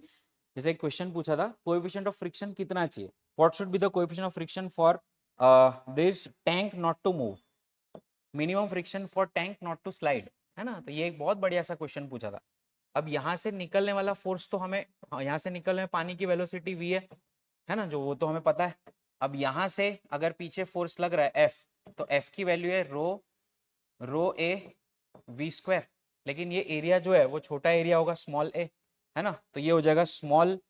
जैसे एक क्वेश्चन पूछा था, कोएफिशिएंट ऑफ फ्रिक्शन कितना चाहिए, what should be the coefficient of friction for this tank not to move, minimum friction for tank not to slide, है ना। तो ये एक बहुत बढ़िया सा क्वेश्चन पूछा था। अब यहाँ से निकलने वाला फोर्स तो हमें, यहाँ से निकलने पानी की वेलोसिटी v है ना, जो वो तो हमें पता है। अब यहाँ से अगर पीछे फोर्स लग रहा है F, तो F की वैल्यू है रो ए वी स्क्वायर, लेकिन ये एरिया जो है वो छोटा एरिया होगा, स्मॉल ए, है ना, तो ये हो जाएगा स्मॉल,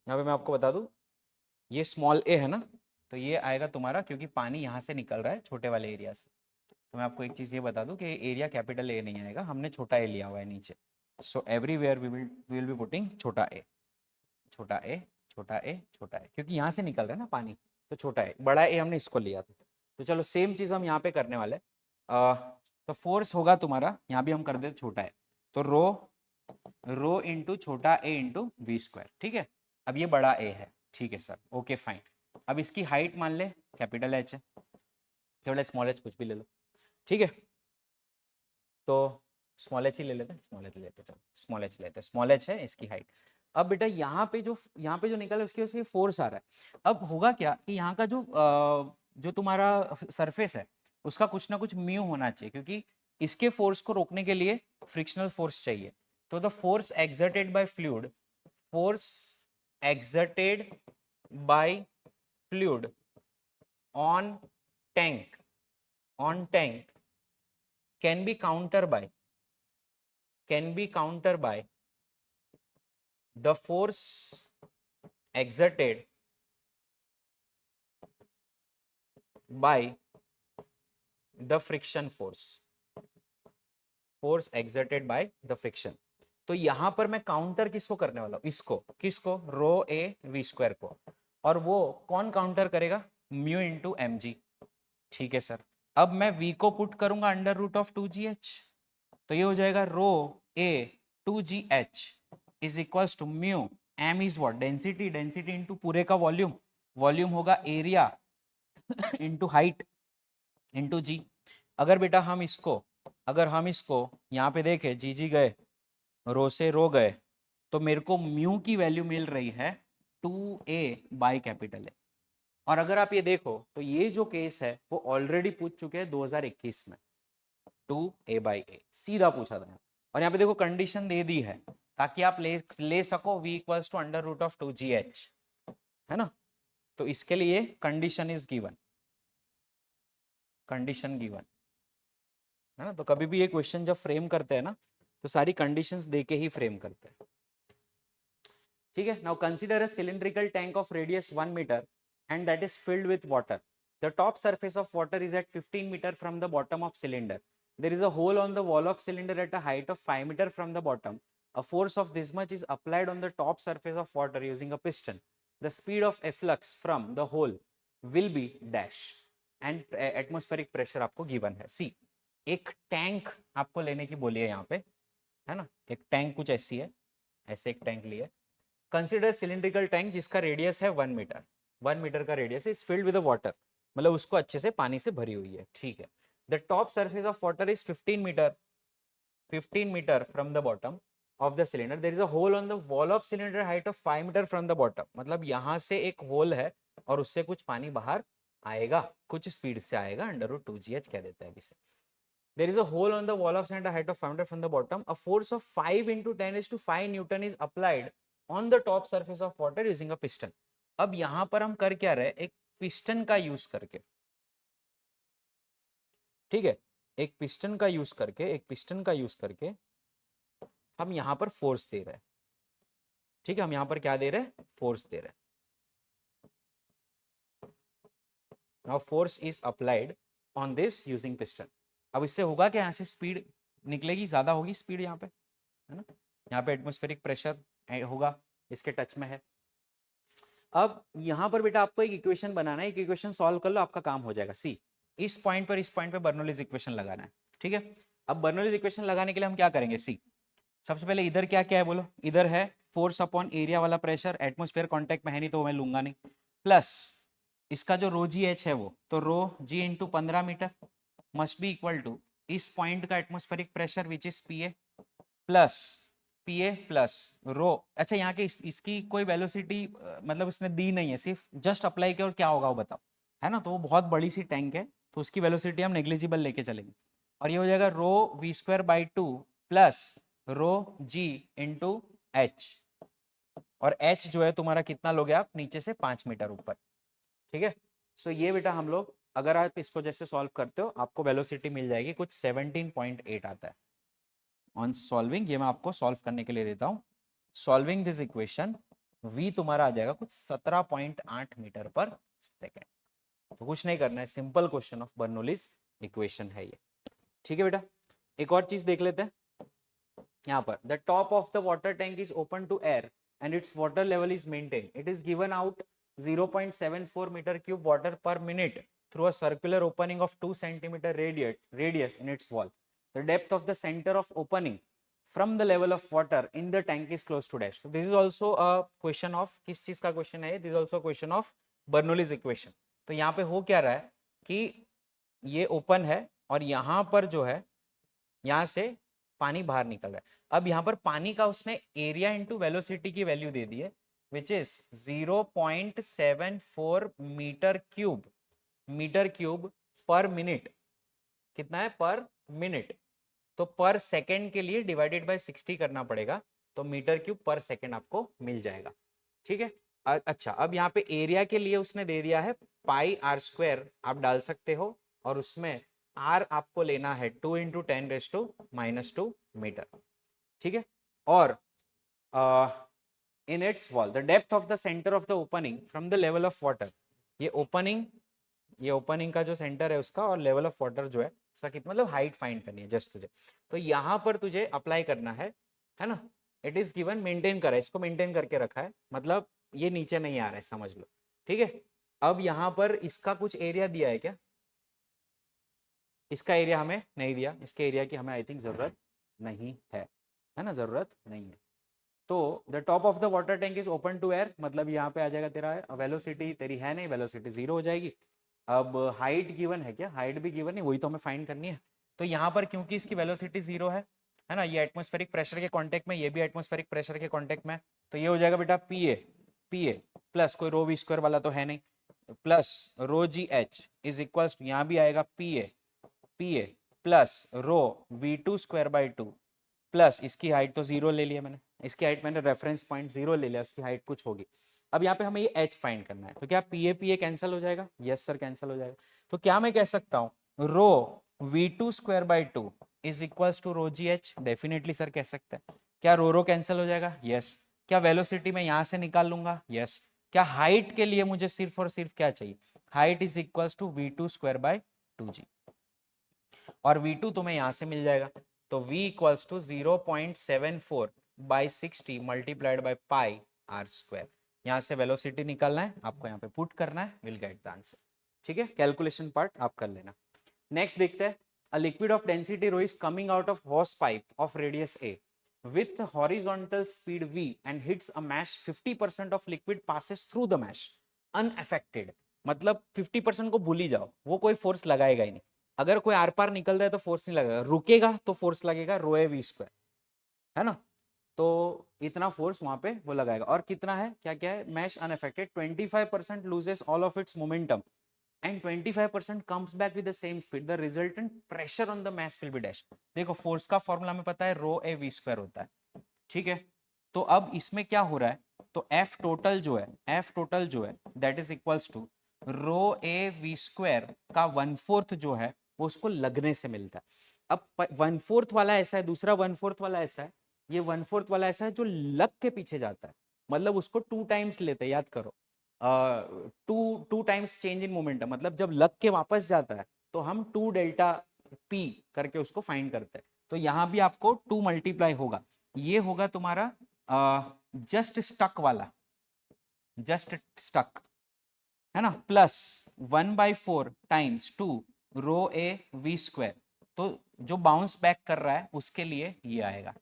यहाँ पे मैं आपको बता दूं ये स्मॉल ए है ना, तो ये आएगा तुम्हारा, क्योंकि पानी यहाँ से निकल रहा है छोटे वाले एरिया से। तो मैं आपको एक चीज़ ये बता दूं कि एरिया कैपिटल ए नहीं आएगा, हमने छोटा ए लिया हुआ है नीचे। So everywhere we will be putting छोटा ए, छोटा ए, छोटा ए, छोटा ए, क्योंकि यहाँ से निकल रहा है ना पानी, तो छोटा ए, बड़ा ए हमने इसको लिया था। तो चलो सेम चीज़ हम यहाँ पे करने वाले हैं। तो फोर्स होगा तुम्हारा, यहाँ भी हम कर देते छोटा है, तो रो इंटू छोटा ए इंटू वी स्क्वायर। ठीक है, अब ये बड़ा ए है, ठीक है सर, ओके फाइन। अब इसकी हाइट मान ले कैपिटल एच है, कैपिटल स्मॉल एच कुछ भी ले लो, ठीक है। तो स्मॉल एच ही ले लेते हैं, स्मॉल एच लेते हैं, चलो स्मॉल एच लेते हैं, स्मॉल एच है इसकी हाइट। अब बेटा यहाँ पे जो निकल है उसकी वजह से फोर्स आ रहा है। अब होगा क्या कि यहाँ का जो तुम्हारा सरफेस है उसका कुछ ना कुछ म्यू होना चाहिए, क्योंकि इसके फोर्स को रोकने के लिए फ्रिक्शनल फोर्स चाहिए। तो the force exerted by fluid, force exerted by fluid on tank can be counter by the force exerted by the friction force exerted by the friction। तो यहां पर मैं काउंटर किसको करने वाला हूं, इसको, किसको, रो ए वी स्क्वायर को, और वो कौन काउंटर करेगा, म्यू इंटू एम जी। ठीक है सर, अब मैं v को पुट करूंगा अंडर रूट ऑफ 2GH, तो ये हो जाएगा rho A 2GH is equals to mu, M is what, density, density into पूरे का वॉल्यूम, वॉल्यूम होगा area into height into G. अगर बेटा अगर हम इसको यहाँ पे देखें, जी गए, रो से रो गए, तो मेरे को म्यू की वैल्यू मिल रही है 2a बाई कैपिटल ए। और अगर आप ये देखो तो ये जो केस है वो ऑलरेडी पूछ चुके हैं 2021 में, 2a बाई ए सीधा पूछा था। और यहाँ पे देखो कंडीशन दे दी है ताकि आप ले सको v equals to under root of 2GH, है ना। तो इसके लिए condition is given, condition given, है ना। तो कभी भी ये क्वेश्चन जब फ्रेम करते हैं ना, तो सारी कंडीशंस दे के ही फ्रेम करते हैं, ठीक है। Now consider a cylindrical tank of radius 1 metre and that is filled with water. The top surface of water is at 15 meter from the bottom of cylinder. There is a hole on the wall of cylinder at a height of 5 meter from the bottom. A force of this much is applied on the top surface of water using a piston. The speed of efflux from the hole will be dash and atmospheric pressure आपको given है. See, एक tank आपको लेने की बोली है यहाँ पे, है ना. एक टैंक कुछ ऐसी है, ऐसे एक टैंक लिया. कंसिडर सिलिंड्रिकल टैंक जिसका रेडियस है 1 मीटर. 1 मीटर का radius is filled with water, मतलब उसको अच्छे से पानी से भरी हुई है, ठीक है. The top surface of water is 15 metre from the bottom of the cylinder. There is a hole on the wall of cylinder height of 5 metre from the bottom. मतलब यहाँ से एक होल है और उससे कुछ पानी बाहर आएगा, कुछ स्पीड से आएगा, √2gh कह देता है इसे. There is a hole on the wall of cylinder height of 5 meter from the bottom. A force of 5 into 10⁵ Newton is applied on the top surface of water using a piston. अब यहां पर हम कर क्या रहे, एक piston का use करके, ठीक है, एक पिस्टन का यूज करके हम यहां पर फोर्स दे रहे हैं, ठीक है. हम यहां पर क्या दे रहे हैं, फोर्स दे रहे हैं. Now force is applied on this using piston. अब इससे होगा कि यहाँ से स्पीड निकलेगी, ज्यादा होगी स्पीड यहाँ पे, है ना. यहाँ पे एटमॉस्फेरिक प्रेशर होगा, इसके टच में है. अब यहाँ पर बेटा आपको एक इक्वेशन बनाना है, एक इक्वेशन सॉल्व कर लो, आपका काम हो जाएगा. सी, इस पॉइंट पे बर्नौलीज इक्वेशन लगाना है, ठीक है. अब बर्नौलीज इक्वेशन लगाने के लिए हम क्या करेंगे, सी, सबसे पहले इधर क्या क्या है बोलो. इधर है फोर्स अपॉन एरिया वाला प्रेशर, एटमॉस्फेयर कांटेक्ट में है नहीं तो मैं लूंगा नहीं, प्लस इसका जो ρgh है वो, तो ρg into 15 metre must be equal to इस पॉइंट का atmospheric pressure which is PA plus rho. अच्छा, यहाँ के इसकी कोई वेलोसिटी मतलब इसने दी नहीं है, सिर्फ जस्ट अप्लाई किया, और क्या होगा वो बताओ, है ना. तो वो बहुत बड़ी सी टैंक है, तो उसकी वेलोसिटी हम नेग्लिजिबल लेके चलेंगे, और ये हो जाएगा ρv²/2 plus ρg into h. और h जो है तुम्हारा कितना लोगे आप, नीचे से 5 मीटर ऊपर, ठीक है. सो ये बेटा हम लोग, अगर आप इसको जैसे सॉल्व करते हो, आपको वेलोसिटी मिल जाएगी कुछ 17.8 आता है. ऑन सॉल्विंग, ये मैं आपको सॉल्व करने के लिए देता हूँ. सॉल्विंग दिस इक्वेशन, v तुम्हारा आ जाएगा कुछ 17.8 मीटर पर सेकेंड. तो कुछ नहीं करना है, simple question of Bernoulli's equation है ये, ठीक है बेटा. एक और चीज देख लेते हैं. यहाँ पर the top of the water tank is open to air and its water level is maintain. It is given out 0.74 meter cube water per minute through a circular opening of 2 centimeter radius in its wall. The depth of the center of opening from the level of water in the tank is close to dash. So this is also a question of, किस चीज का question है, this is also a question of Bernoulli's equation. तो यहाँ पे हो क्या रहा है कि ये ओपन है और यहाँ पर जो है, यहाँ से पानी बाहर निकल रहा है. अब यहाँ पर पानी का उसने एरिया इंटू वेलोसिटी की वैल्यू दे दी है, which is 0.74 metre cube per minute. कितना है पर मिनट, तो पर सेकेंड के लिए डिवाइडेड बाय 60 करना पड़ेगा, तो मीटर क्यूब पर सेकेंड आपको मिल जाएगा, ठीक है. अच्छा, अब यहाँ पे एरिया के लिए उसने दे दिया है πr², आप डाल सकते हो, और उसमें r आपको लेना है 2 × 10⁻⁻² मीटर, ठीक है. और in its wall, the depth of the center of the opening from the level of water. ये ओपनिंग का जो सेंटर है उसका, और लेवल ऑफ वाटर जो है उसका कितना, मतलब हाइट फाइंड करनी है जस्ट तुझे. तो यहाँ पर तुझे अप्लाई करना है ना. इट इज गिवन, मेंटेन करा है, इसको मेंटेन करके रखा है, मतलब ये नीचे नहीं आ रहा है, समझ लो, ठीक है. अब यहाँ पर इसका कुछ एरिया दिया है क्या, इसका एरिया हमें नहीं दिया, इसके एरिया की हमें आई थिंक जरूरत नहीं है ना, जरूरत नहीं है. तो the top of the water tank is open to air, मतलब यहाँ पे आ जाएगा तेरा वेलोसिटी, तेरी है नहीं, वेलोसिटी 0 हो जाएगी. अब हाइट गिवन है क्या, हाइट भी गिवन है, वही तो हमें फाइंड करनी है. तो यहाँ पर क्योंकि इसकी वेलोसिटी 0 है ना, ये एटमॉस्फेरिक प्रेशर के कांटेक्ट में, ये भी एटमॉस्फेरिक प्रेशर के कांटेक्ट में, तो ये हो जाएगा बेटा पीए प्लस कोई ρv² वाला तो है नहीं, plus ρgh is equals to, यहाँ भी आएगा पीए प्लस ρv²/2 प्लस इसकी हाइट तो 0 ले लिया मैंने, इसकी हाइट मैंने रेफरेंस पॉइंट 0 ले लिया, इसकी हाइट कुछ होगी. अब यहाँ पे हमें ये h फाइंड करना है, तो क्या पीए कैंसिल हो जाएगा, यस सर कैंसिल हो जाएगा. तो क्या मैं कह सकता हूँ, ρv²/2 is equals to rho g h, definitely sir कह सकते हैं। क्या रो कैंसिल हो जाएगा? यस। क्या वेलोसिटी मैं यहां से निकाल लूंगा? यस। क्या हाइट के लिए मुझे सिर्फ और सिर्फ क्या चाहिए? Height is equals to v2 square by 2g, और v2 तुम्हें यहां से मिल जाएगा, तो v equals to 0.74 by 60 multiplied by pi r square. यहां से वेलोसिटी निकालना है, आपको यहाँ पे पुट करना है, विल गेट द आंसर। ठीक है, कैलकुलेशन पार्ट आप कर लेना। नेक्स्ट देखते हैं, a liquid of density rho is coming out of house pipe of radius a with horizontal speed v and hits a mesh, 50% of liquid passes through the mesh unaffected। मतलब 50% को भूल ही जाओ, वो कोई फोर्स लगाएगा ही नहीं। अगर कोई आर पार निकल जाए तो फोर्स नहीं लगेगा, रुकेगा तो फोर्स लगेगा रो ए वी स्क्वायर, है ना। तो इतना फोर्स वहां पे वो लगाएगा। और कितना है, क्या क्या है, mesh unaffected, 25% loses all of its momentum and 25% comes back with the same speed, the resultant pressure on the mesh will be dash. देखो फोर्स का फॉर्मूला में पता है रो ए वी स्क्वायर होता है, ठीक है। तो अब इसमें क्या हो रहा है, तो एफ टोटल जो है, एफ टोटल जो है that is equals to rho A V square का 1/4 जो है वो उसको लगने से मिलता है। अब 1/4 वाला ऐसा है, दूसरा 1/4 वाला ऐसा है, ये 1/4 वाला ऐसा है जो लग के पीछे जाता है, मतलब उसको 2 टाइम्स लेते हैं, याद करो, two times change in momentum, मतलब जब लग के वापस जाता है तो हम 2 डेल्टा पी करके उसको फाइंड करते हैं। तो यहां भी आपको 2 मल्टीप्लाई होगा, ये होगा तुम्हारा जस्ट स्टक वाला, जस्ट स्टक, है ना, plus 1/4 times 2 rho A V square, तो जो बाउंस बैक कर रहा है उसके लिए ये आएगा।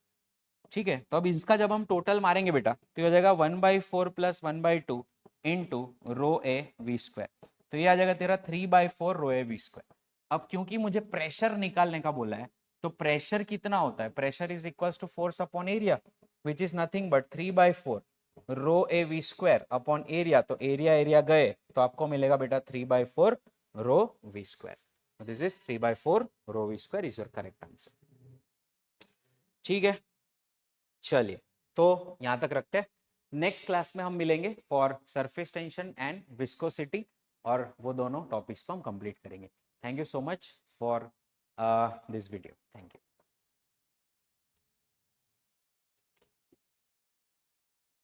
ठीक है, तो अब इसका जब हम टोटल मारेंगे बेटा तो ये हो जाएगा 1/4 plus 1/2 into rho A V square, तो ये आ जाएगा तेरा 3/4 रो ए वी स्क्वायर। अब क्योंकि मुझे प्रेशर निकालने का बोला है, तो प्रेशर कितना होता है, pressure is equals to force upon area, which is nothing but 3/4 rho A V square upon area, तो एरिया एरिया गए तो आपको मिलेगा बेटा 3/4 rho we square. This is 3/4 rho we square is your correct answer. ठीक है, चलिए तो यहां तक रखते हैं, नेक्स्ट क्लास में हम मिलेंगे for surface tension and viscosity, और वो दोनों टॉपिक्स को हम कंप्लीट करेंगे। Thank you so much for this video, thank you.